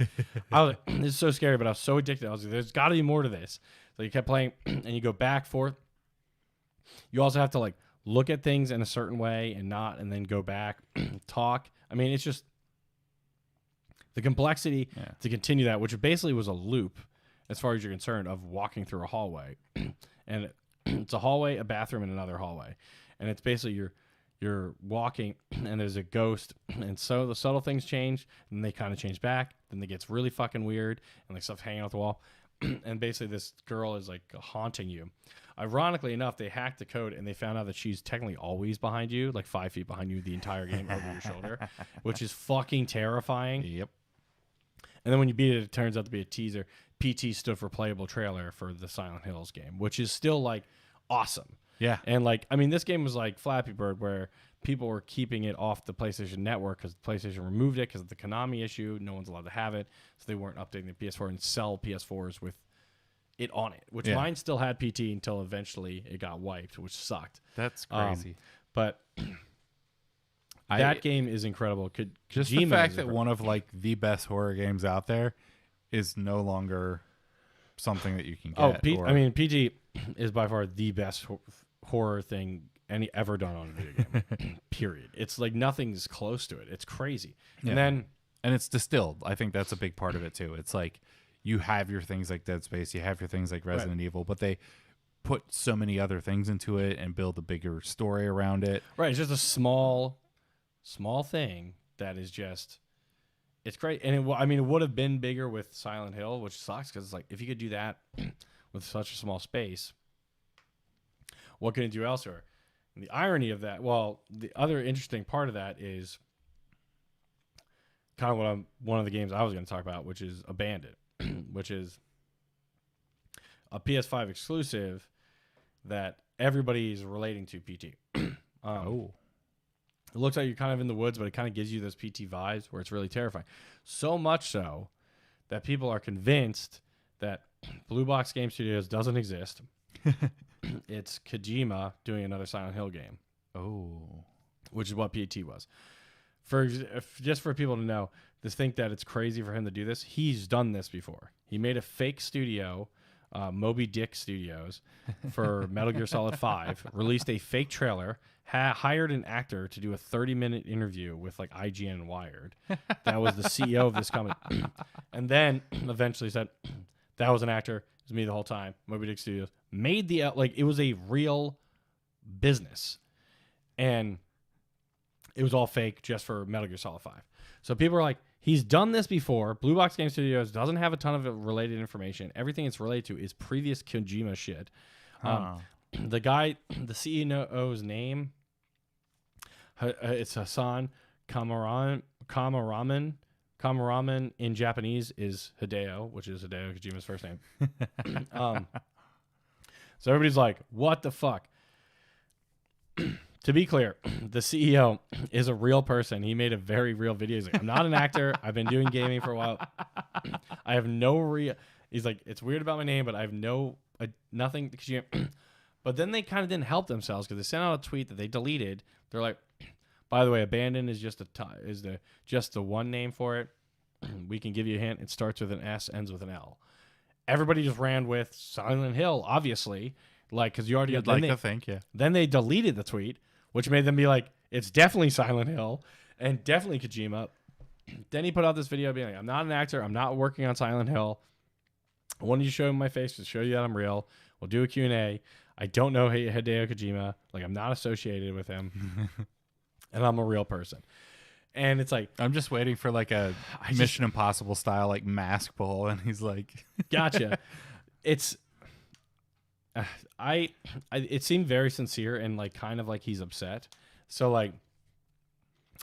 this is so scary, but I was so addicted. I was like, there's got to be more to this. So you kept playing, and you go back, forth. You also have to, like, look at things in a certain way and then go back, talk. I mean, it's just the complexity to continue that, which basically was a loop, as far as you're concerned, of walking through a hallway. And it's a hallway, a bathroom, and another hallway. And it's basically you're walking and there's a ghost, and so the subtle things change and they kind of change back, then it gets really fucking weird and like stuff hanging out the wall. And basically this girl is like haunting you. Ironically enough, they hacked the code and they found out that she's technically always behind you, like 5 feet behind you the entire game over your shoulder, which is fucking terrifying. Yep. And then when you beat it, it turns out to be a teaser. PT stood for playable trailer for the Silent Hills game, which is still like awesome. Yeah. And like, I mean, this game was like Flappy Bird, where people were keeping it off the PlayStation Network because PlayStation removed it because of the Konami issue. No one's allowed to have it. So they weren't updating the PS4 and sell PS4s with it on it, which mine still had PT until eventually it got wiped, which sucked. That's crazy. But that game is incredible. Just the fact that one of like the best horror games out there is no longer something that you can get. PT is by far the best horror thing any ever done on a video game. Period. It's like nothing's close to it. It's crazy. Yeah. And it's distilled. I think that's a big part of it too. It's like you have your things like Dead Space, you have your things like Resident Evil, but they put so many other things into it and build a bigger story around it. Right. It's just a small thing that is just. It's great, and it would have been bigger with Silent Hill, which sucks because it's like if you could do that with such a small space, what can it do elsewhere? And the irony of that, well, the other interesting part of that is kind of one of the games I was going to talk about, which is Abandoned, which is a PS5 exclusive that everybody is relating to PT. It looks like you're kind of in the woods, but it kind of gives you those PT vibes where it's really terrifying. So much so that people are convinced that Blue Box Game Studios doesn't exist. It's Kojima doing another Silent Hill game. Oh. Which is what PT was. Just for people to know, to think that it's crazy for him to do this, he's done this before. He made a fake studio, Moby Dick Studios, for Metal Gear Solid 5, released a fake trailer, hired an actor to do a 30-minute interview with like IGN and Wired. That was the CEO of this company. And then eventually said, that was an actor, it was me the whole time. Moby Dick Studios made the like it was a real business, and it was all fake just for Metal Gear Solid 5. So people are like, he's done this before. Blue Box Game Studios doesn't have a ton of related information. Everything it's related to is previous Kojima shit. The guy, the CEO's name, it's Hassan Kamaraman. Kamaraman in Japanese is Hideo, which is Hideo Kojima's first name. So everybody's like, what the fuck? To be clear, the CEO is a real person. He made a very real video. He's like, I'm not an actor. I've been doing gaming for a while. I have no real. He's like, it's weird about my name, but I have nothing. But then they kind of didn't help themselves because they sent out a tweet that they deleted. They're like, by the way, abandoned is just the one name for it. We can give you a hint. It starts with an S, ends with an L. Everybody just ran with Silent Hill, obviously, like because you already You'd like to think, yeah. Then they deleted the tweet, which made them be like, it's definitely Silent Hill and definitely Kojima. Then he put out this video being like, I'm not an actor. I'm not working on Silent Hill. I wanted to show my face to show you that I'm real. We'll do a Q&A. I don't know Hideo Kojima. Like, I'm not associated with him. And I'm a real person. And it's like, I'm just waiting for like a Mission Impossible style like mask pull, and he's like, gotcha. It's it seemed very sincere and like kind of like he's upset. So like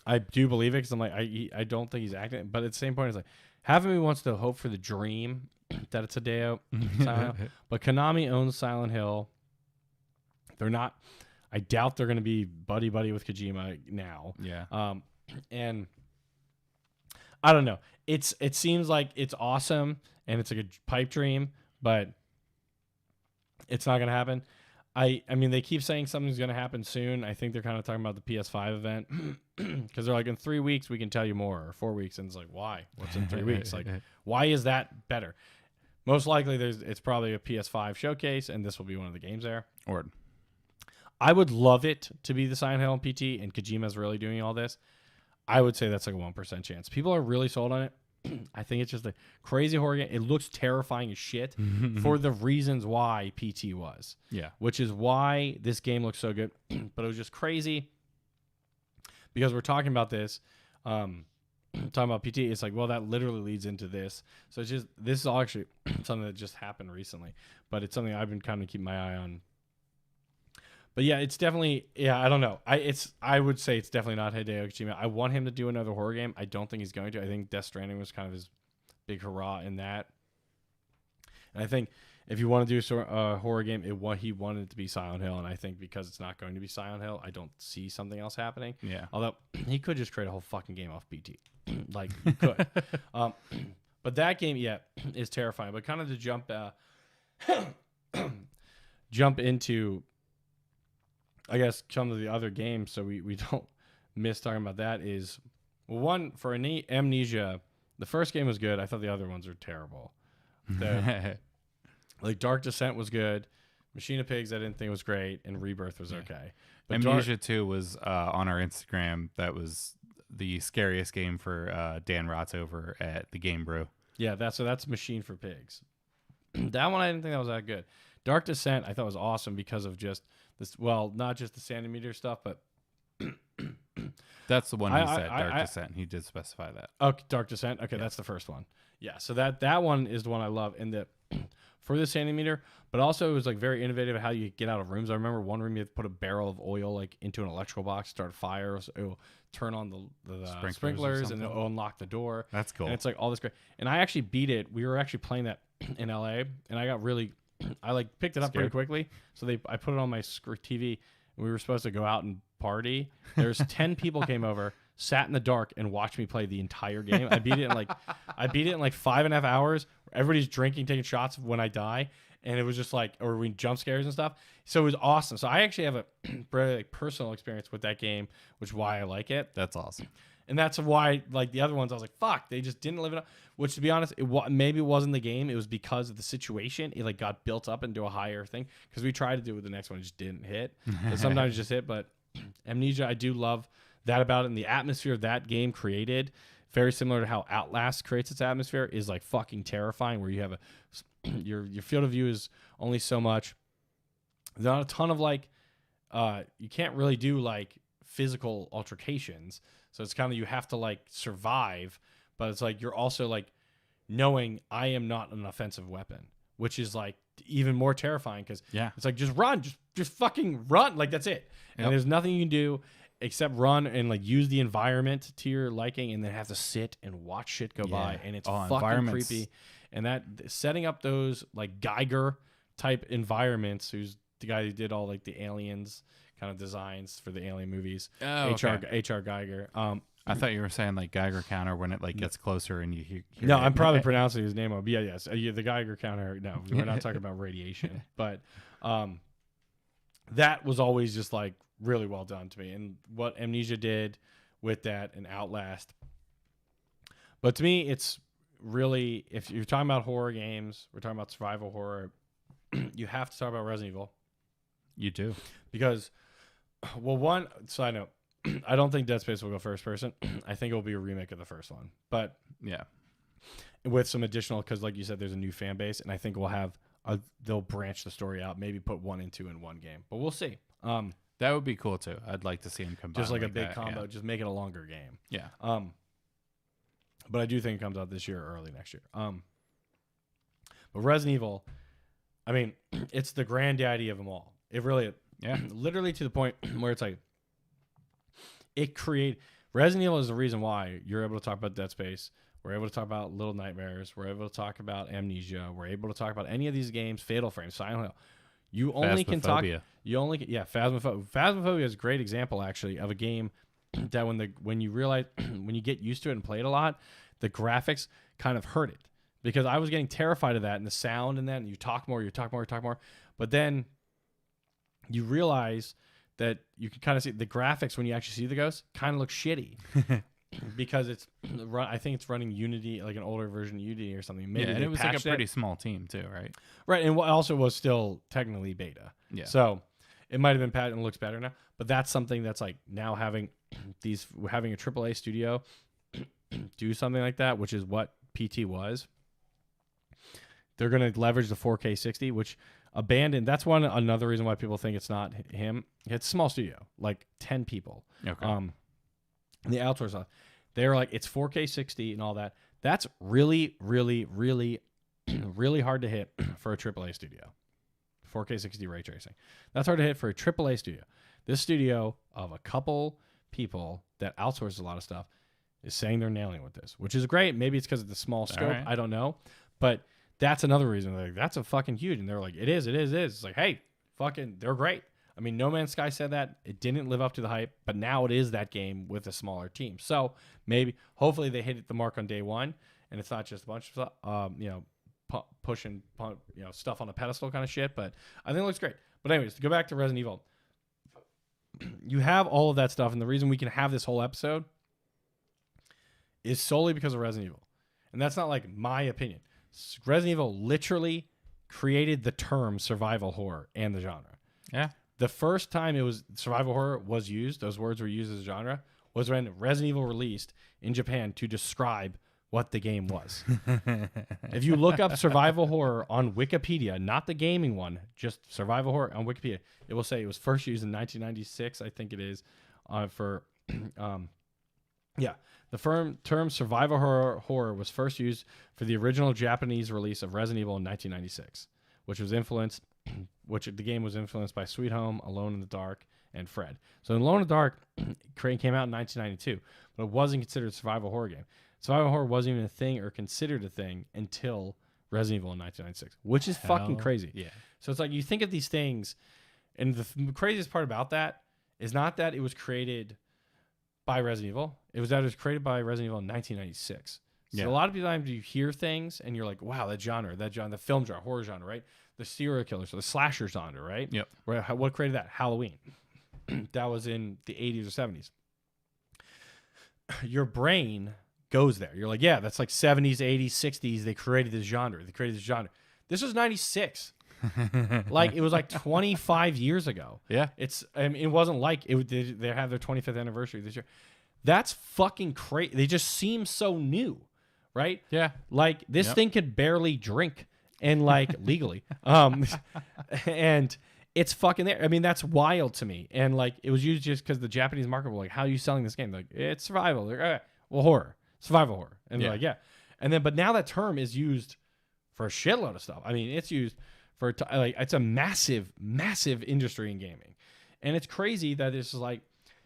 I do believe it because I'm like I don't think he's acting, but at the same point it's like half of me wants to hope for the dream that it's Hideo, but Konami owns Silent Hill. They're not. I doubt they're going to be buddy with Kojima now. Yeah. And I don't know. It seems like it's awesome and it's like a pipe dream, but it's not going to happen. I mean, they keep saying something's going to happen soon. I think they're kind of talking about the PS5 event because they're like, in 3 weeks, we can tell you more, or 4 weeks. And it's like, why? What's in 3 weeks? Like, why is that better? Most likely it's probably a PS5 showcase, and this will be one of the games there. Or I would love it to be the Silent Hill and PT, and Kojima's really doing all this. I would say that's like a 1% chance. People are really sold on it. I think it's just a crazy horror game. It looks terrifying as shit for the reasons why PT was. Yeah. Which is why this game looks so good. But it was just crazy because we're talking about this. Talking about PT, it's like, well, that literally leads into this. So it's just, this is all actually something that just happened recently. But it's something I've been kind of keeping my eye on. But yeah, it's definitely, I don't know. I would say it's definitely not Hideo Kojima. I want him to do another horror game. I don't think he's going to. I think Death Stranding was kind of his big hurrah in that. And I think if you want to do a horror game, he wanted it to be Silent Hill. And I think because it's not going to be Silent Hill, I don't see something else happening. Yeah. Although he could just create a whole fucking game off PT. Like, he could. But that game, is terrifying. But kind of to jump into, I guess, some of the other games, so we don't miss talking about that, is one for Amnesia. The first game was good. I thought the other ones were terrible. Like Dark Descent was good. Machine of Pigs I didn't think was great, and Rebirth was okay. But Amnesia 2 was on our Instagram. That was the scariest game for Dan Rotz over at the Game Brew. Yeah, that's Machine for Pigs. That one I didn't think that was that good. Dark Descent I thought was awesome because of just this. Well, not just the centimeter stuff, but that's the one he said. Dark Descent. He did specify that. Okay, Dark Descent. Okay, that's the first one. Yeah, so that one is the one I love. And for the centimeter, but also it was like very innovative at how you get out of rooms. I remember one room you had to put a barrel of oil like into an electrical box, start a fire. So it will turn on the sprinklers and it'll unlock the door. That's cool. And it's like all this great. And I actually beat it. We were actually playing that in LA, and I got really. I like picked it up pretty quickly, so I put it on my TV, and we were supposed to go out and party. There's 10 people came over, sat in the dark, and watched me play the entire game. I beat it in like 5.5 hours. Everybody's drinking, taking shots when I die, and it was just like, or we jump scares and stuff. So it was awesome. So I actually have a very personal experience with that game, which is why I like it. That's awesome. And that's why, like the other ones, I was like, "Fuck!" They just didn't live it up. Which, to be honest, maybe it wasn't the game. It was because of the situation. It like got built up into a higher thing. Because we tried to do it with the next one, it just didn't hit. So sometimes it just hit. But Amnesia, I do love that about it, and the atmosphere that game created very similar to how Outlast creates its atmosphere, is like fucking terrifying, where you have your field of view is only so much. There's not a ton of like, you can't really do like physical altercations. So it's kind of, you have to like survive, but it's like, you're also like knowing I am not an offensive weapon, which is like even more terrifying, because it's like, just run, just fucking run. Like, that's it. And there's nothing you can do except run and like use the environment to your liking, and then have to sit and watch shit go by. And it's fucking creepy. And that setting up those like Geiger type environments, who's the guy who did all like the aliens kind of designs for the alien movies. H.R. Geiger. I thought you were saying like Geiger counter when it like gets closer and you hear no, it. I'm probably pronouncing his name wrong. Yeah, yes. The Geiger counter. No, we're not talking about radiation. But that was always just like really well done to me. And what Amnesia did with that and Outlast. But to me, it's really, if you're talking about horror games, we're talking about survival horror, you have to talk about Resident Evil. You do. Because, well, one side note, I don't think Dead Space will go first person. I think it will be a remake of the first one. But yeah, with some additional, because like you said, there's a new fan base, and I think we'll have they'll branch the story out, maybe put 1 and 2 in one game. But we'll see. That would be cool too. I'd like to see him combine just like a big that, combo, just make it a longer game. Yeah. But I do think it comes out this year or early next year. But Resident Evil, I mean, it's the granddaddy of them all. It really, literally to the point where it's like, Resident Evil is the reason why you're able to talk about Dead Space. We're able to talk about Little Nightmares. We're able to talk about Amnesia. We're able to talk about any of these games, Fatal Frame, Silent Hill. You only can talk. Phasmophobia. Phasmophobia is a great example actually of a game that when you get used to it and play it a lot, the graphics kind of hurt it, because I was getting terrified of that and the sound and that, and you talk more, but then you realize that you can kind of see the graphics when you actually see the ghosts kind of look shitty. Because I think it's running Unity, like an older version of Unity or something. Maybe and it was like a pretty small team too, right? Right, and also was still technically beta. Yeah. So it might have been patched and looks better now. But that's something that's like now having a AAA studio do something like that, which is what PT was. They're going to leverage the 4K 60, which abandoned. That's another reason why people think it's not him. It's a small studio, like 10 people. Okay. The outsource stuff, they're like, it's 4K 60 and all that. That's really, really, really, really hard to hit for a AAA studio. 4K 60 ray tracing. That's hard to hit for a AAA studio. This studio of a couple people that outsources a lot of stuff is saying they're nailing with this, which is great. Maybe it's because of the small scope. Right. I don't know. But that's another reason. Like, that's a fucking huge. And they're like, it is. It's like, hey, fucking, they're great. I mean, No Man's Sky said that. It didn't live up to the hype, but now it is that game with a smaller team. So hopefully they hit the mark on day one, and it's not just a bunch of stuff, pushing stuff on a pedestal kind of shit. But I think it looks great. But anyways, to go back to Resident Evil, you have all of that stuff, and the reason we can have this whole episode is solely because of Resident Evil. And that's not like my opinion. Resident Evil literally created the term survival horror and the genre. Yeah. The first time it was survival horror was used, those words were used as a genre, was when Resident Evil released in Japan to describe what the game was. If you look up survival horror on Wikipedia, not the gaming one, just survival horror on Wikipedia, it will say it was first used in 1996, I think it is, the term survival horror was first used for the original Japanese release of Resident Evil in 1996, which the game was influenced by Sweet Home, Alone in the Dark, and Fred. So Alone in the Dark came out in 1992, but it wasn't considered a survival horror game. Survival horror wasn't even a thing or considered a thing until Resident Evil in 1996, which is fucking crazy. Yeah. So it's like you think of these things, and the craziest part about that is not that it was created by Resident Evil. It was that it was created by Resident Evil in 1996. So a lot of times you hear things and you're like, wow, that genre, the film genre, horror genre, right? The serial killer, so the slasher genre, right? Yep. What created that? Halloween. That was in the 80s or 70s. Your brain goes there. You're like, yeah, that's like 70s, 80s, 60s. They created this genre. This was 96. Like, it was like 25 years ago. Yeah. It wasn't like they have their 25th anniversary this year. That's fucking crazy. They just seem so new, right? Yeah. Like this thing could barely drink and like legally. And it's fucking there. I mean, that's wild to me. And like it was used just because the Japanese market were like, how are you selling this game? Like, it's survival. They're like, all right, well, horror. Survival horror. And they're like, yeah. And then but now that term is used for a shitload of stuff. I mean, it's used for like it's a massive, massive industry in gaming. And it's crazy that it's just like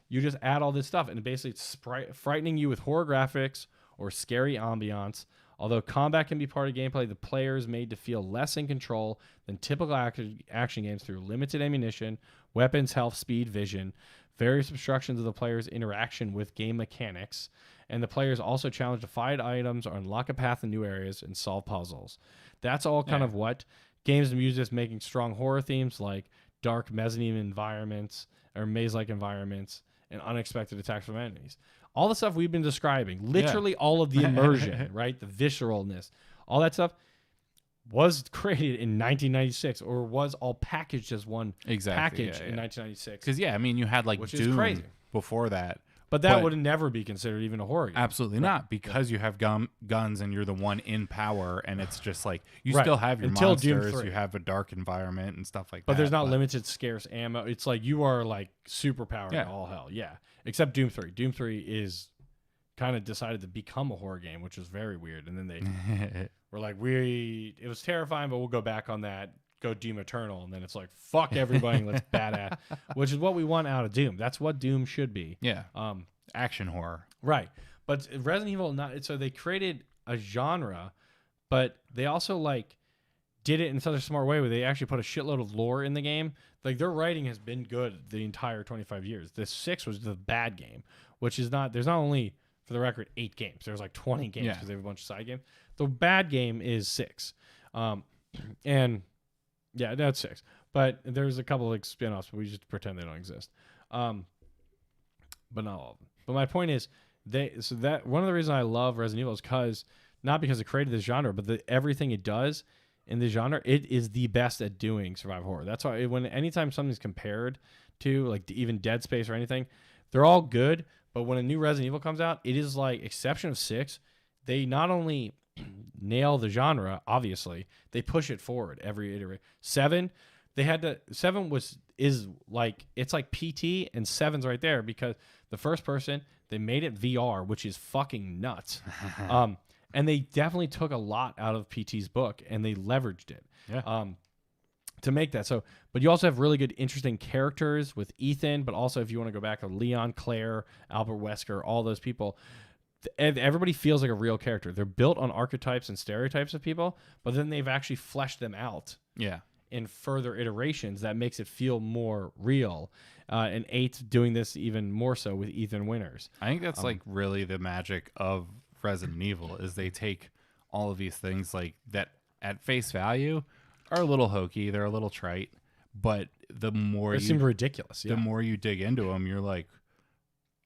you just add all this stuff and basically it's frightening you with horror graphics or scary ambiance. Although combat can be part of gameplay, the player is made to feel less in control than typical action games through limited ammunition, weapons, health, speed, vision, various obstructions of the player's interaction with game mechanics, and the player is also challenged to find items or unlock a path in new areas and solve puzzles. That's all kind of what games and music making strong horror themes like dark mezzanine environments or maze-like environments and unexpected attacks from enemies. All the stuff we've been describing, literally all of the immersion, right? The visceralness, all that stuff was created in 1996 or was all packaged as one package in 1996. Because, I mean, you had like Doom before that. But that would never be considered even a horror game. Absolutely not, because you have guns and you're the one in power, and it's just like you still have your Until monsters, Doom 3. You have a dark environment and stuff like that. But there's not limited scarce ammo. It's like you are like super powered all hell. Yeah. Except Doom 3. Doom 3 is kind of decided to become a horror game, which was very weird. And then they were like, it was terrifying, but we'll go back on that. Go Doom Eternal, and then it's like fuck everybody, and let's badass, which is what we want out of Doom. That's what Doom should be. Yeah, action horror, right? But Resident Evil so they created a genre, but they also like did it in such a smart way where they actually put a shitload of lore in the game. Like their writing has been good the entire 25 years. The 6 was the bad game, which is not. There's not only for the record 8 games. There's like 20 games because they have a bunch of side games. The bad game is 6, and yeah, that's 6. But there's a couple of like spin-offs, but we just pretend they don't exist. But not all of them. But my point is, that one of the reasons I love Resident Evil is because not because it created this genre, but everything it does in this genre, it is the best at doing survival horror. That's why anytime something's compared to like even Dead Space or anything, they're all good. But when a new Resident Evil comes out, it is like exception of 6. They not only nail the genre, obviously they push it forward every iteration. 7, is like it's like PT, and 7's right there because the first person they made it VR, which is fucking nuts. And they definitely took a lot out of PT's book and they leveraged it to make that. So, but you also have really good, interesting characters with Ethan, but also if you want to go back to Leon, Claire, Albert Wesker, all those people. Everybody feels like a real character. They're built on archetypes and stereotypes of people, but then they've actually fleshed them out in further iterations that makes it feel more real. And 8 doing this even more so with Ethan Winters. I think that's like really the magic of Resident Evil is they take all of these things like that at face value are a little hokey. They're a little trite, but the more it seemed ridiculous. The more you dig into them, you're like,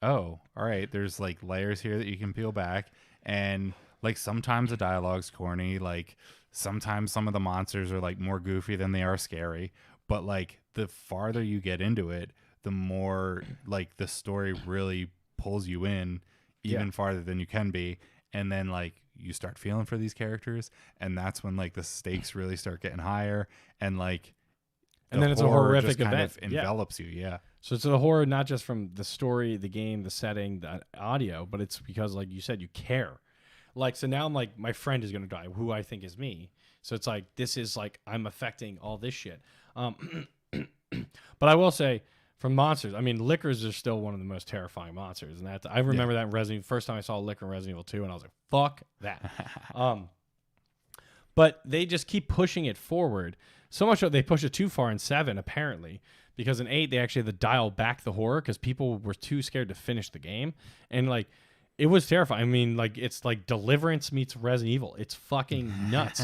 oh, all right, there's like layers here that you can peel back. And like sometimes the dialogue's corny, like sometimes some of the monsters are like more goofy than they are scary. But like the farther you get into it, the more like the story really pulls you in even farther than you can be. And then like you start feeling for these characters, and that's when like the stakes really start getting higher, and like and then it's a horrific just kind event. of envelops you. So it's the horror not just from the story, the game, the setting, the audio, but it's because, like you said, you care. Like, so now I'm like, my friend is going to die, who I think is me. So it's like, this is like, I'm affecting all this shit. But I will say, from monsters, I mean, lickers are still one of the most terrifying monsters. And that I remember that in Resident Evil, first time I saw a licker in Resident Evil 2, and I was like, fuck that. But they just keep pushing it forward. So much that they push it too far in 7, apparently, because in 8 they actually had to dial back the horror because people were too scared to finish the game, and like it was terrifying. I mean, like it's like Deliverance meets Resident Evil. It's fucking nuts,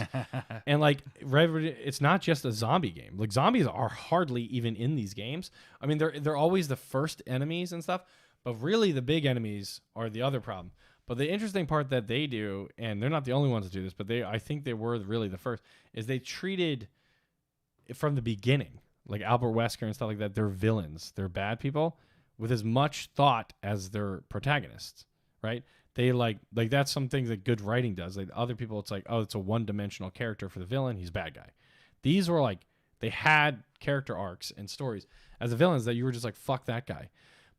and like it's not just a zombie game. Like zombies are hardly even in these games. I mean, they're always the first enemies and stuff, but really the big enemies are the other problem. But the interesting part that they do, and they're not the only ones to do this, but I think they were really the first, is they treated from the beginning, like Albert Wesker and stuff like that, they're villains. They're bad people. with as much thought as their protagonists, right? They like that's some things that good writing does. Like other people, it's like, oh, it's a one-dimensional character for the villain. He's a bad guy. These were like, they had character arcs and stories as the villains that you were just like, fuck that guy.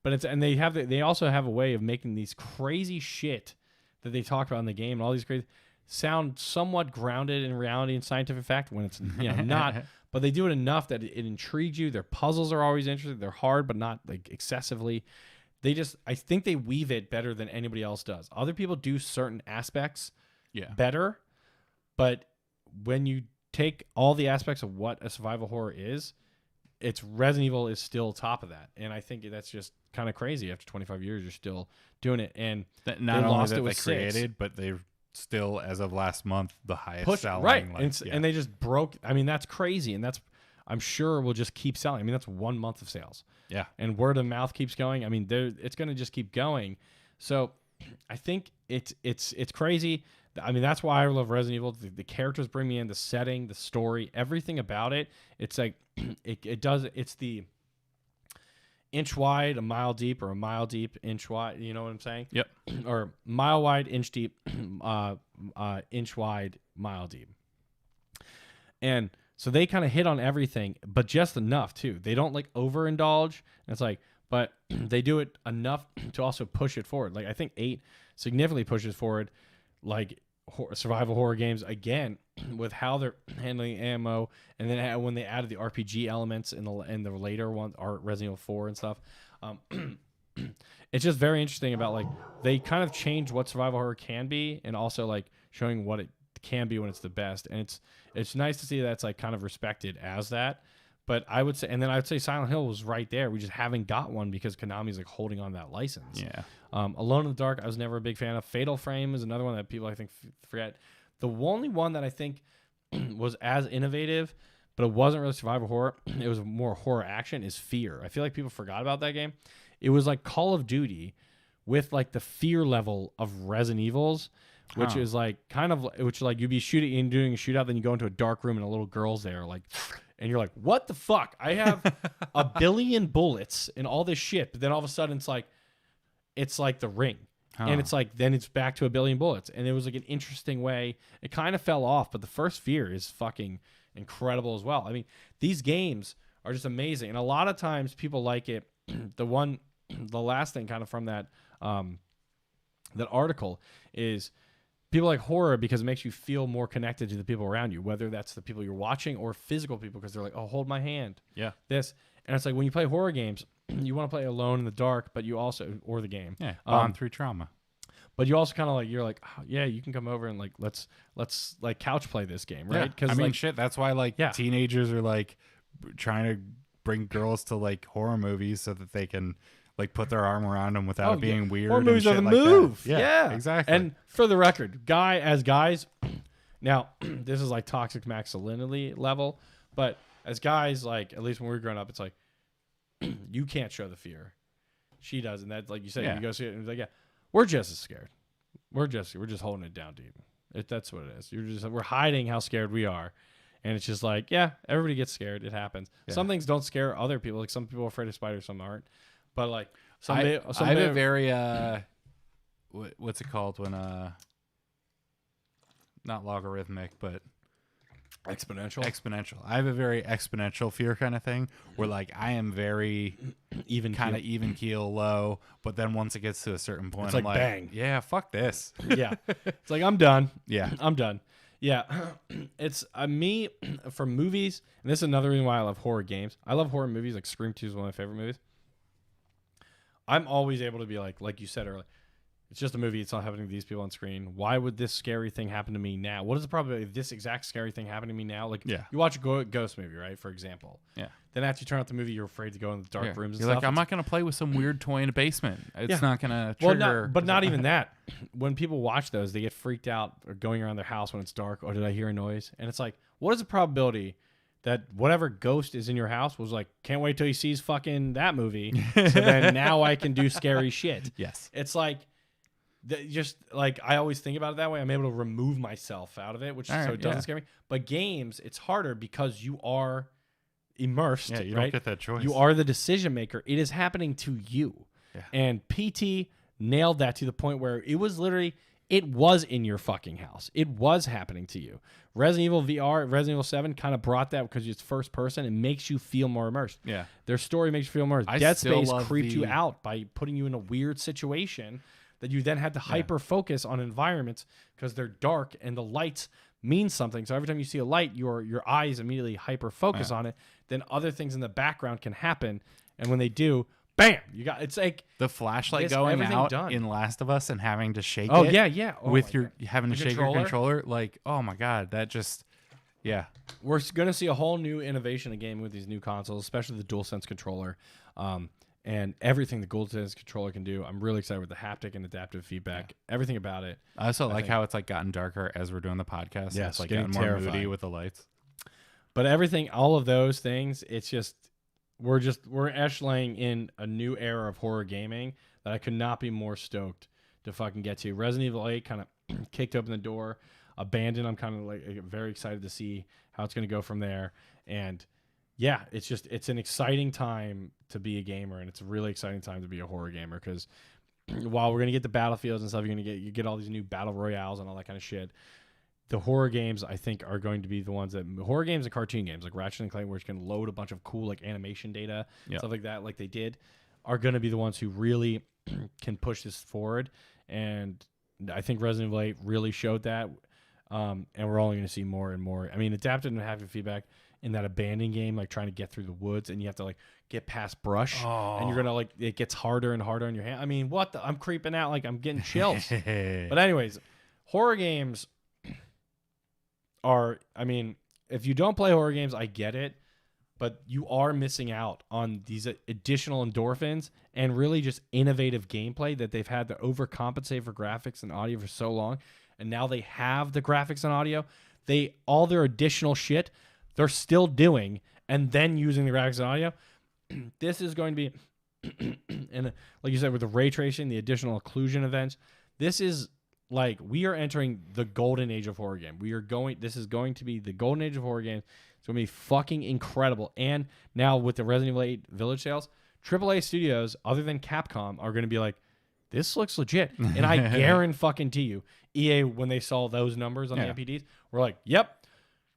But it's, and they also have a way of making these crazy shit that they talk about in the game and all these crazy sound somewhat grounded in reality and scientific fact when it's not. But they do it enough that it intrigues you. Their puzzles are always interesting. They're hard, but not like excessively. I think they weave it better than anybody else does. Other people do certain aspects better, but when you take all the aspects of what a survival horror is, it's Resident Evil is still top of that. And I think that's just kind of crazy. After 25 years, you're still doing it. And that not only lost that they created, but they've still, as of last month, the highest selling. Right. And they just broke. I mean, that's crazy. And that's, I'm sure will just keep selling. I mean, that's 1 month of sales. Yeah. And word of mouth keeps going. I mean, it's going to just keep going. So I think it's crazy. I mean, that's why I love Resident Evil. The characters bring me in, the setting, the story, everything about it. It's like, it's the inch wide, a mile deep, or a mile deep, inch wide. You know what I'm saying? Yep. Or mile wide, inch deep, inch wide, mile deep. And so they kind of hit on everything, but just enough too. They don't like overindulge. And it's like, but they do it enough to also push it forward. Like I think 8 significantly pushes forward, like survival horror games again with how they're handling ammo, and then when they added the RPG elements in the later ones, Resident Evil 4 and stuff. It's just very interesting about like they kind of changed what survival horror can be, and also like showing what it can be when it's the best. And it's nice to see that it's like kind of respected as that. But I would say, and then I would say Silent Hill was right there. We just haven't got one because Konami's like holding on that license. Yeah. Alone in the Dark, I was never a big fan of. Fatal Frame is another one that people I think forget. The only one that I think was as innovative, but it wasn't really survival horror, it was more horror action, is F.E.A.R. I feel like people forgot about that game. It was like Call of Duty with like the fear level of Resident Evils, which is like kind of, which like you'd be shooting and doing a shootout, then you go into a dark room and a little girl's there, like, and you're like, what the fuck? I have 1 billion bullets and all this shit, but then all of a sudden it's like The Ring. And it's like, then it's back to 1 billion bullets. And it was like an interesting way. It kind of fell off, but the first F.E.A.R. is fucking incredible as well. I mean, these games are just amazing. And a lot of times people like it. The last thing kind of from that article is people like horror because it makes you feel more connected to the people around you, whether that's the people you're watching or physical people, because they're like, oh, hold my hand. Yeah. This. And it's like when you play horror games, you want to play alone in the dark, but you also, or the game. Yeah. Bond through trauma. But you also kind of like, you're like, oh, yeah, you can come over and like, let's like couch play this game, right? Because I mean, like, shit, that's why like teenagers are like trying to bring girls to like horror movies so that they can like put their arm around them without it being weird. Horror movies are the like move. That. Yeah, exactly. And for the record, guys, now this is like toxic masculinity level, but as guys, like at least when we were growing up, it's like you can't show the fear. She does, and that's like you said, you go see it, and it's like, yeah, we're just as scared. We're just holding it down deep. That's what it is. We're hiding how scared we are. And it's just like, yeah, everybody gets scared. It happens. Yeah. Some things don't scare other people. Like some people are afraid of spiders, some aren't. But like, I have a very what's it called when not logarithmic, but exponential. I have a very exponential fear kind of thing where like I am very even keel low, but then once it gets to a certain point, it's I'm like bang. Yeah, fuck this. Yeah, it's like I'm done. Yeah, I'm done. Yeah, it's me for movies, and this is another reason why I love horror games. I love horror movies. Like Scream 2 is one of my favorite movies. I'm always able to be like you said earlier, it's just a movie. It's not happening to these people on screen. Why would this scary thing happen to me now? What is the probability of this exact scary thing happening to me now? Like, you watch a ghost movie, right? For example. Yeah. Then after you turn off the movie, you're afraid to go in the dark rooms and you're stuff. Like, I'm not going to play with some weird toy in a basement. It's not going to trigger. But not even that. When people watch those, they get freaked out or going around their house when it's dark. Oh, did I hear a noise? And it's like, what is the probability that whatever ghost is in your house was like, can't wait till he sees fucking that movie. So then now I can do scary shit. Yes. It's like, just like I always think about it that way. I'm able to remove myself out of it, which so it doesn't scare me. But games, it's harder because you are immersed. Yeah, you right? don't get that choice. You are the decision maker. It is happening to you. Yeah. And PT nailed that to the point where it was literally, it was in your fucking house. It was happening to you. Resident Evil VR, Resident Evil 7 kind of brought that because it's first person. It makes you feel more immersed. Yeah. Their story makes you feel immersed. I Dead still Space love creeped you the- out by putting you in a weird situation that you then had to hyper focus on environments because they're dark and the lights mean something. So every time you see a light, your eyes immediately hyper focus on it. Then other things in the background can happen. And when they do, bam, you got, it's like The flashlight It's going everything out done. in Last of Us and having to shake oh it yeah. Oh with my your God. having to The shake your controller? controller. Like, oh my God, that just, yeah. We're going to see a whole new innovation in gaming with these new consoles, especially the DualSense controller, and everything the DualSense controller can do. I'm really excited with the haptic and adaptive feedback, everything about it. I also like think- how it's like gotten darker as we're doing the podcast. Yeah, It's like getting getting more moody terrifying. with the lights. But everything, all of those things, it's just we're echelonning in a new era of horror gaming that I could not be more stoked to fucking get to. Resident Evil 8 kind of kicked open the door. Abandoned, I'm kind of like very excited to see how it's going to go from there. And yeah, it's an exciting time to be a gamer, and it's a really exciting time to be a horror gamer because while we're going to get the Battlefields and stuff, you get all these new battle royales and all that kind of shit. The horror games, I think, are going to be the ones that horror games and cartoon games like Ratchet and Clank, where you can load a bunch of cool like animation data, stuff like that, like they did, are going to be the ones who really can push this forward. And I think Resident Evil 8 really showed that. And we're only going to see more and more. I mean, adaptive and having feedback in that abandoned game, like trying to get through the woods, and you have to like get past brush, and you're gonna like it gets harder and harder on your hand. I mean, what the? I'm creeping out, like I'm getting chills. But anyways, horror games are, I mean, if you don't play horror games, I get it, but you are missing out on these additional endorphins and really just innovative gameplay that they've had to overcompensate for graphics and audio for so long. And now they have the graphics and audio. All their additional shit, they're still doing and then using the graphics and audio. This is going to be, and like you said, with the ray tracing, the additional occlusion events, this is like we are entering the golden age of horror game. This is going to be the golden age of horror game. It's going to be fucking incredible. And now with the Resident Evil 8 Village sales, AAA studios other than Capcom are going to be like, this looks legit. And I guarantee you, EA, when they saw those numbers on the MPDs, were like, yep,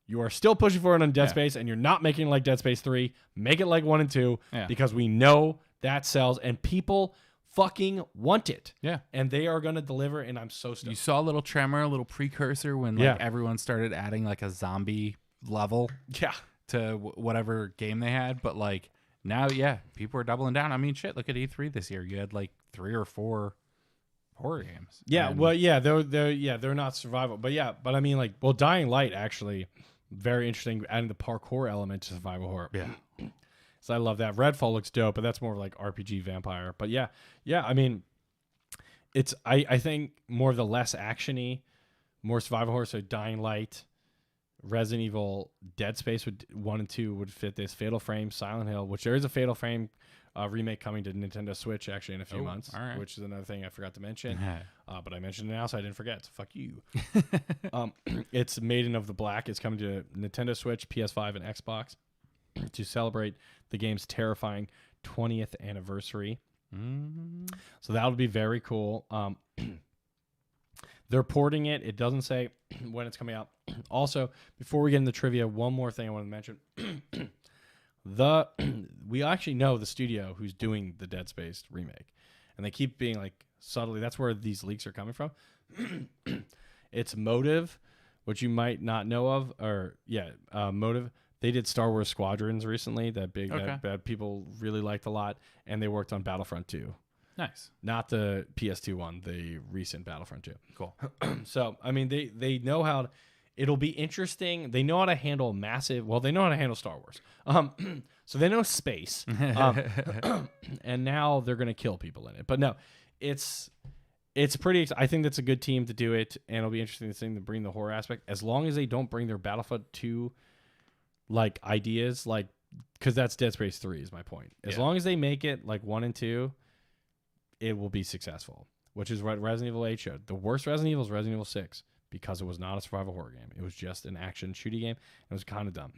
you are still pushing forward on Dead Space, and you're not making it like Dead Space 3. Make it like 1 and 2, because we know that sells, and people fucking want it. Yeah. And they are going to deliver, and I'm so stoked. You saw a little tremor, a little precursor when like everyone started adding like a zombie level to whatever game they had. But like now, people are doubling down. I mean, shit, look at E3 this year. You had like 3 or 4 horror games. Yeah, they're not survival. But I mean, like, well, Dying Light actually very interesting, adding the parkour element to survival horror. Yeah. So I love that. Redfall looks dope, but that's more like RPG vampire. But yeah, I mean, it's I think more of the less actiony, more survival horror. So Dying Light, Resident Evil, Dead Space 1 and 2 would fit this. Fatal Frame, Silent Hill, which there is a Fatal Frame remake coming to Nintendo Switch actually in a few months, which is another thing I forgot to mention. But I mentioned it now, so I didn't forget. So fuck you. It's Maiden of the Black. It's coming to Nintendo Switch, PS5, and Xbox to celebrate the game's terrifying 20th anniversary. So that'll be very cool. They're porting it. It doesn't say when it's coming out. Also, before we get into trivia, one more thing I want to mention. We actually know the studio who's doing the Dead Space remake, and they keep being like subtly. That's where these leaks are coming from. It's Motive, which you might not know of, or Motive. They did Star Wars Squadrons recently. That people really liked a lot, and they worked on Battlefront 2. Nice. Not the PS2 one, the recent Battlefront 2. Cool. So, I mean, they know how it'll be interesting. They know how to handle they know how to handle Star Wars. So they know space. And now they're going to kill people in it. But no, it's pretty, I think that's a good team to do it, and it'll be interesting to bring the horror aspect, as long as they don't bring their Battlefield 2 like ideas, like, because that's Dead Space 3 is my point. As long as they make it like 1 and 2, it will be successful, which is what Resident Evil 8 showed. The worst Resident Evil is Resident Evil 6 because it was not a survival horror game. It was just an action shooting game. It was kind of dumb.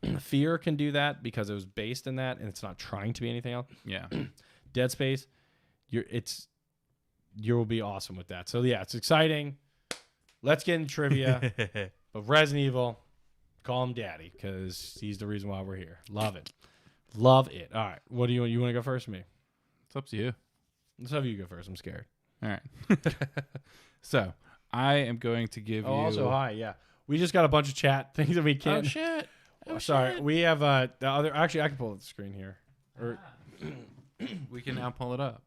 F.E.A.R can do that because it was based in that, and it's not trying to be anything else. Yeah. Dead Space, you will be awesome with that. So yeah, it's exciting. Let's get into trivia. But Resident Evil, call him Daddy because he's the reason why we're here. Love it. Love it. All right. What do you want? You want to go first or me? It's up to you. Let's have you go first. I'm scared. All right. So I am going to give you. Also, hi. Yeah. We just got a bunch of chat things that we can't. Oh, shit. Oh, sorry. Shit. We have the other. Actually, I can pull up the screen here. Or we can now pull it up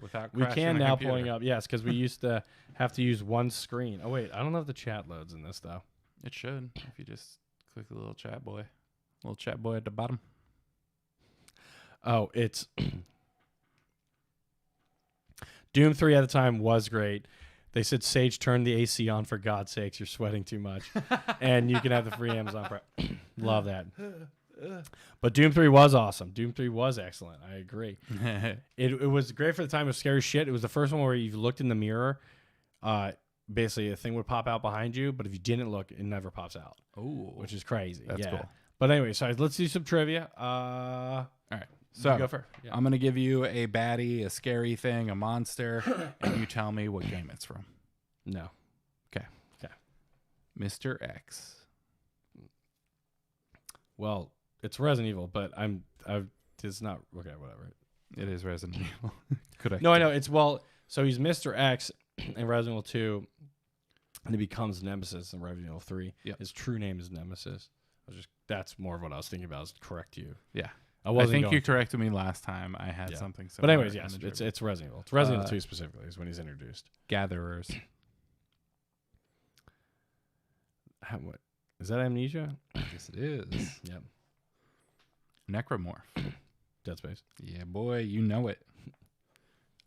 without we crashing can the now computer. pulling up. Yes, because we used to have to use one screen. Oh, wait. I don't know if the chat loads in this, though. It should if you just click the little chat boy at the bottom. Oh, it's Doom 3 at the time was great. They said, Sage, turn the AC on for God's sakes. You're sweating too much. And you can have the free Amazon Prime. Love that. But Doom 3 was awesome. Doom 3 was excellent. I agree. It was great for the time. It was scary shit. It was the first one where you looked in the mirror. Basically, a thing would pop out behind you. But if you didn't look, it never pops out. Ooh. Which is crazy. That's cool. But anyway, so let's do some trivia. All right. So you go first. Yeah. I'm going to give you a baddie, a scary thing, a monster, and you tell me what game it's from. No. Okay. Mr. X. Well, it's Resident Evil, but it's not okay. Whatever. It is Resident Evil. Could I? No, I know it's So he's Mr. X in Resident Evil 2, and he becomes Nemesis in Resident Evil 3. Yep. His true name is Nemesis. That's more of what I was thinking about. Is to correct you. Yeah. I think you corrected me last time. I had something similar. But anyways, yes, it's Resident Evil. It's Resident Evil 2 specifically is when he's introduced. Gatherers. What is that? Amnesia? Yes, it is. Yep. Necromorph. Dead Space. Yeah, boy, you know it.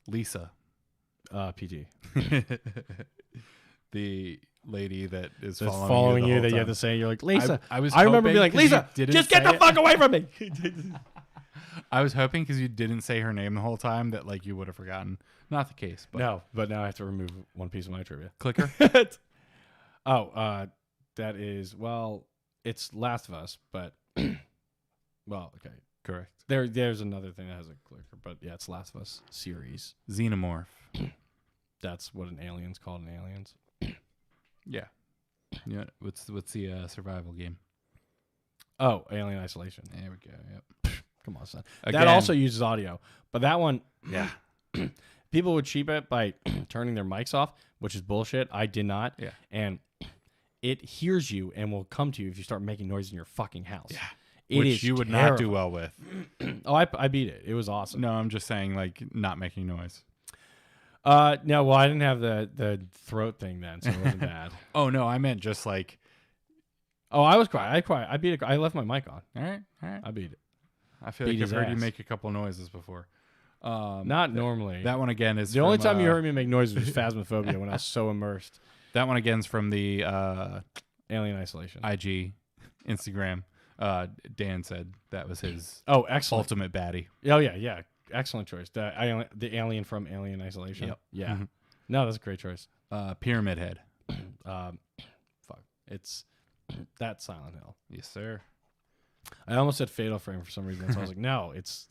Lisa. PT. The lady that is That's following you, that time. you have to say. You're like, Lisa. I remember being like, Lisa, just get the fuck away from me. I was hoping because you didn't say her name the whole time that like you would have forgotten. Not the case. But No, but now I have to remove one piece of my trivia. Clicker. That is, it's Last of Us, but okay. Correct. There's another thing that has a clicker, but yeah, it's Last of Us series. Xenomorph. That's what an alien's called in Aliens. Yeah. Yeah. What's the survival game? Oh, Alien Isolation. There we go. Yep. Come on, son. Again, that also uses audio, but that one, yeah. People would cheap it by turning their mics off, which is bullshit. I did not. Yeah. And it hears you and will come to you if you start making noise in your fucking house. Yeah. Which you would not do well with. Oh, I beat it. It was awesome. No, I'm just saying like not making noise. No, well, I didn't have the throat thing then, so it wasn't bad. Oh no, I meant just like. Oh, I was quiet. I beat it. I left my mic on. All right. I beat it. I feel like I've heard you make a couple noises before. Not normally. That one again is the only time you heard me make noises was Phasmophobia when I was so immersed. That one again is from the Alien Isolation IG Instagram. Dan said that was his excellent ultimate baddie. Oh yeah. Excellent choice. The alien from Alien Isolation. Yep. Yeah. Mm-hmm. No, that's a great choice. Pyramid Head. It's that Silent Hill. Yes, sir. I almost said Fatal Frame for some reason, so I was like, no, it's.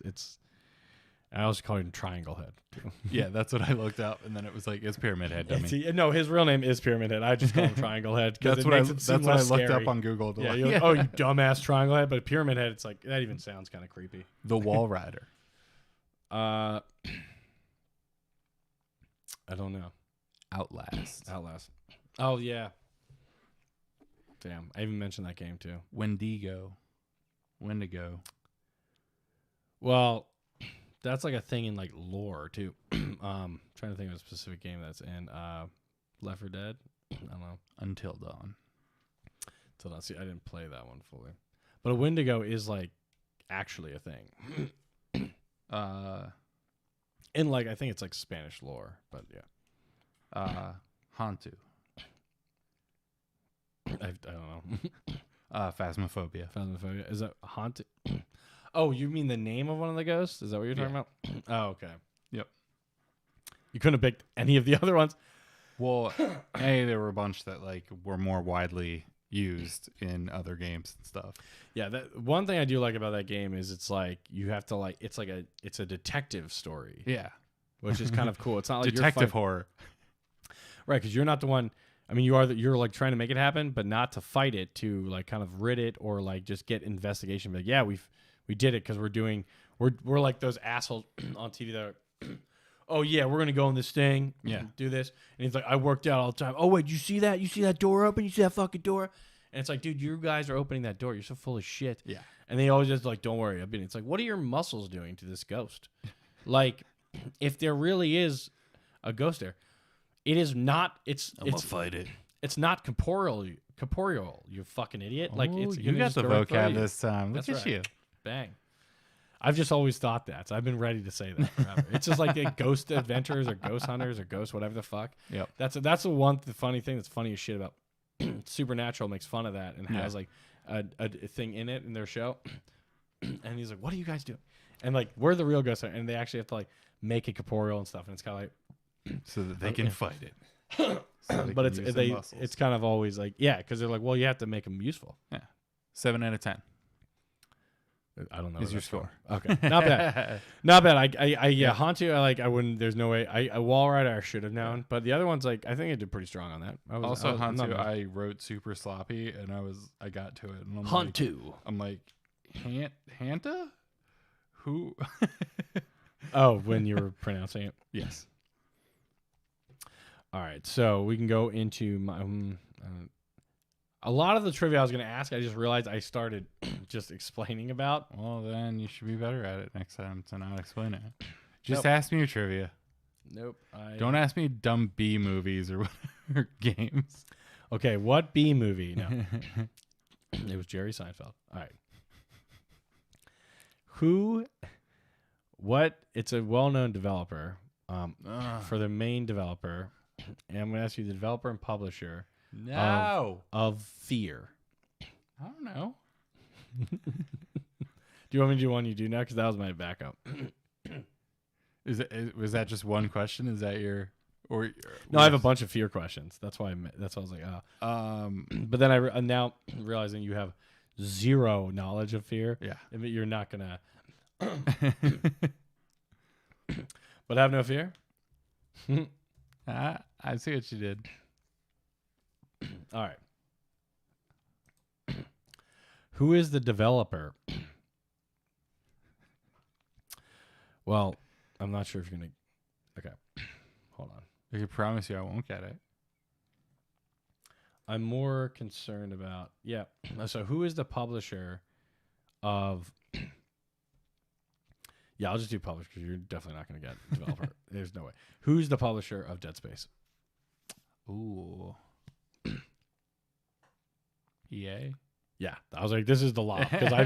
I also called him Triangle Head. Yeah, that's what I looked up, and then it was like it's Pyramid Head. Dummy. No, his real name is Pyramid Head. I just call him Triangle Head. That's what I looked up on Google. Yeah, you're like, oh, you dumbass Triangle Head, but Pyramid Head, it's like that even sounds kind of creepy. The Wall Rider. I don't know. Outlast. Oh yeah. Damn, I even mentioned that game too. Wendigo. Well, that's like a thing in like lore too. Trying to think of a specific game that's in Left 4 Dead. I don't know. Until Dawn. See, I didn't play that one fully, but a Wendigo is like actually a thing. In like I think it's like Spanish lore, but yeah. Hantu. I don't know. Phasmophobia. Phasmophobia. Is that haunted? Oh, you mean the name of one of the ghosts? Is that what you're talking about? Oh, okay. Yep. You couldn't have picked any of the other ones. Well, there were a bunch that like were more widely used in other games and stuff. Yeah, that one thing I do like about that game is it's like you have to like it's a detective story. Yeah. Which is kind of cool. It's not like detective horror. Right, because you're not the one. I mean, you're like trying to make it happen, but not to fight it, to like kind of rid it or like just get investigation. Like, yeah, we did it because we're like those assholes on TV that are, oh yeah, we're gonna go on this thing, do this, and he's like, I worked out all the time. Oh wait, you see that? You see that door open? You see that fucking door? And it's like, dude, you guys are opening that door. You're so full of shit. Yeah. And they always just like, don't worry. I mean, it's like, what are your muscles doing to this ghost? Like, if there really is a ghost there, it is not. It's gonna fight it. It's not corporeal. You fucking idiot. Like, it's you got the vocab this time. Look That's at right. you. Bang. I've just always thought that. So I've been ready to say that forever. It's just like the ghost adventures or ghost hunters or ghost whatever the fuck. Yep. That's the funny thing that's funny as shit about Supernatural makes fun of that and has like a thing in it in their show. And he's like, what are you guys doing? And like, we're the real ghost hunter. And they actually have to like make it corporeal and stuff. And it's kind of like, so that they can fight it. But it's kind of always like, yeah, because they're like, well, you have to make them useful. Yeah. 7 out of 10. I don't know. Is your score? Okay, not bad, not bad. Hantu. I wouldn't. There's no way. I Wall Rider I should have known, but the other ones like I think I did pretty strong on that. Hantu, I wrote super sloppy, and I got to it. And I'm like Hanta? Who? Oh, when you were pronouncing it. Yes. All right, so we can go into my. A lot of the trivia I was going to ask, I just realized I started just explaining about. Well, then you should be better at it next time to not explain it. Just Nope. ask me your trivia. Nope. Don't ask me dumb B movies or whatever games. Okay, what B movie? No. It was Jerry Seinfeld. All right. It's a well-known developer for the main developer. And I'm going to ask you the developer and publisher of F.E.A.R. I don't know. Do you want me to do one you do now? Because that was my backup. Was that just one question? Is that your or no? I have a bunch of F.E.A.R. questions. That's why I was like, oh. But then I'm now realizing you have zero knowledge of F.E.A.R. Yeah, I mean, you're not gonna. But have no fear. I see what you did. All right. Who is the developer? Well, I'm not sure if you're going to... Okay. Hold on. I can promise you I won't get it. I'm more concerned about... Yeah. So who is the publisher of... Yeah, I'll just do publisher because you're definitely not going to get developer. There's no way. Who's the publisher of Dead Space? Ooh. EA? Yeah, I was like, this is the lock because I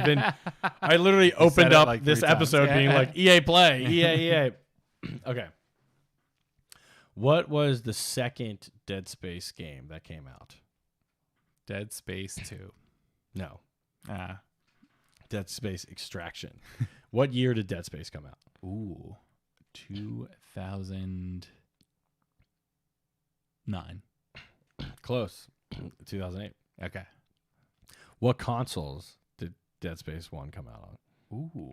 literally opened up like this episode being like, EA Play, EA. Okay. What was the second Dead Space game that came out? Dead Space 2. No. Dead Space Extraction. What year did Dead Space come out? Ooh. 2009. Close. 2008. Okay. What consoles did Dead Space 1 come out on? Ooh.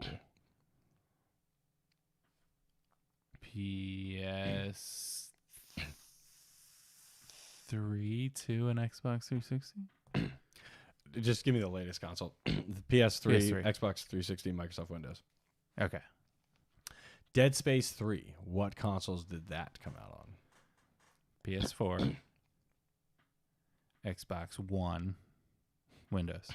PS3, 2, and Xbox 360? Just give me the latest console. The PS3, Xbox 360, Microsoft Windows. Okay. Dead Space 3. What consoles did that come out on? PS4, Xbox One, Windows.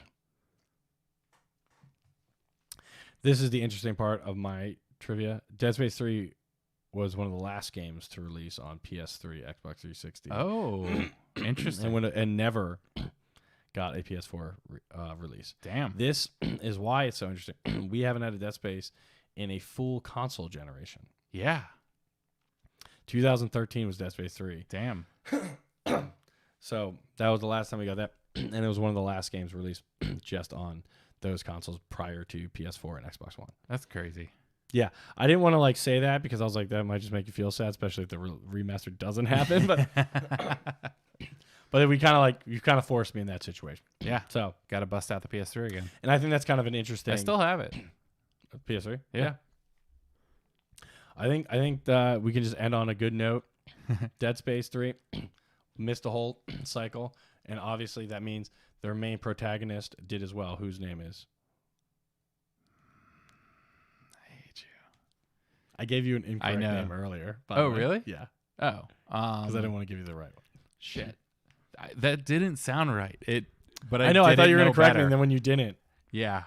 This is the interesting part of my trivia. Dead Space 3 was one of the last games to release on PS3, Xbox 360. Oh, interesting. And never got a PS4 release. Damn. This is why it's so interesting. We haven't had a Dead Space in a full console generation. Yeah. 2013 was Dead Space 3. Damn. So that was the last time we got that. And it was one of the last games released just on those consoles prior to PS4 and Xbox One. That's crazy. Yeah. I didn't want to like say that because I was like, that might just make you feel sad, especially if the remaster doesn't happen. But we you've kind of forced me in that situation. Yeah. So Got to bust out the PS3 again. and I think that's kind of an interesting. I still have it. PS3. Yeah. I think that we can just end on a good note. Dead Space 3 missed a whole cycle, and obviously that means their main protagonist did as well. Whose name is? I hate you. I gave you an incorrect name earlier. Oh, really? Yeah. Oh. Because I didn't want to give you the right one. Shit. That didn't sound right. But I know. I thought you were going to correct me, and then when you didn't. Yeah.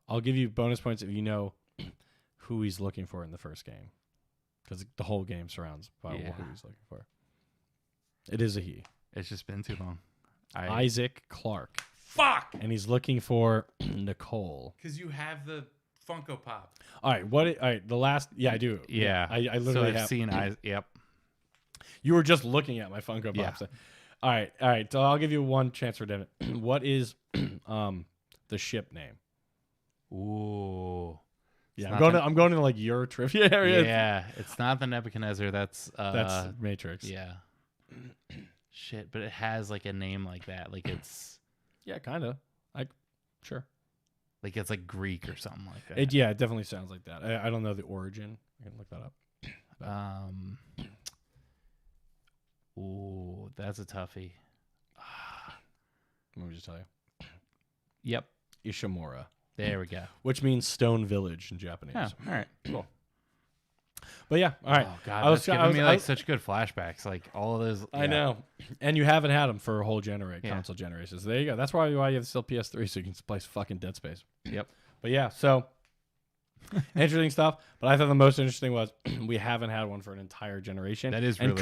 I'll give you bonus points if you know who he's looking for in the first game. Because the whole game surrounds by who he's looking for. It is a he. It's just been too long. Isaac Clarke. Fuck! And he's looking for Nicole. Because you have the Funko Pop. All right. The last. Yeah, I do. Yeah. I literally have seen Isaac. Yep. You were just looking at my Funko Pops. Yeah. All right. So I'll give you one chance for Devin. What is the ship name? Ooh. Yeah, I'm going into like your trivia area. Yeah, it's not the Nebuchadnezzar. That's Matrix. Yeah. Shit, but it has like a name like that. Like it's Yeah, kind of. Sure. like it's like Greek or something like that. It definitely sounds like that. I don't know the origin. I can look that up. Ooh, that's a toughie. Let me just tell you. Yep. Ishimura. There we go. Which means Stone Village in Japanese. Oh, all right. Cool. But yeah, all right. Oh god, that's giving me such good flashbacks. Like all of those. I know. And you haven't had them for a whole console generation. So there you go. That's why you have still PS3 so you can play fucking Dead Space. Yep. But yeah, so interesting stuff. But I thought the most interesting was we haven't had one for an entire generation. That is really... And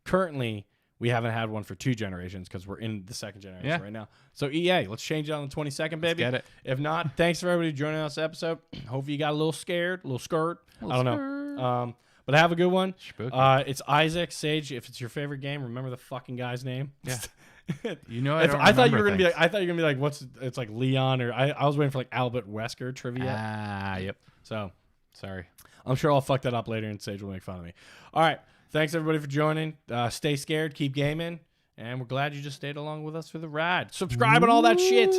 currently we haven't had one for 2 generations because we're in the second generation right now. So EA, let's change it on the 22nd, baby. Let's get it. If not, thanks for everybody joining us this episode. Hopefully you got a little scared, a little skirt. I don't know. But have a good one. It's Isaac, Sage. If it's your favorite game, remember the fucking guy's name. Yeah. I thought you were gonna be like. I thought you were gonna be like, it's like Leon or I was waiting for like Albert Wesker trivia. Yep. So sorry. I'm sure I'll fuck that up later and Sage will make fun of me. All right. Thanks everybody for joining. Stay scared, keep gaming, and we're glad you just stayed along with us for the ride. Subscribe and all that shit.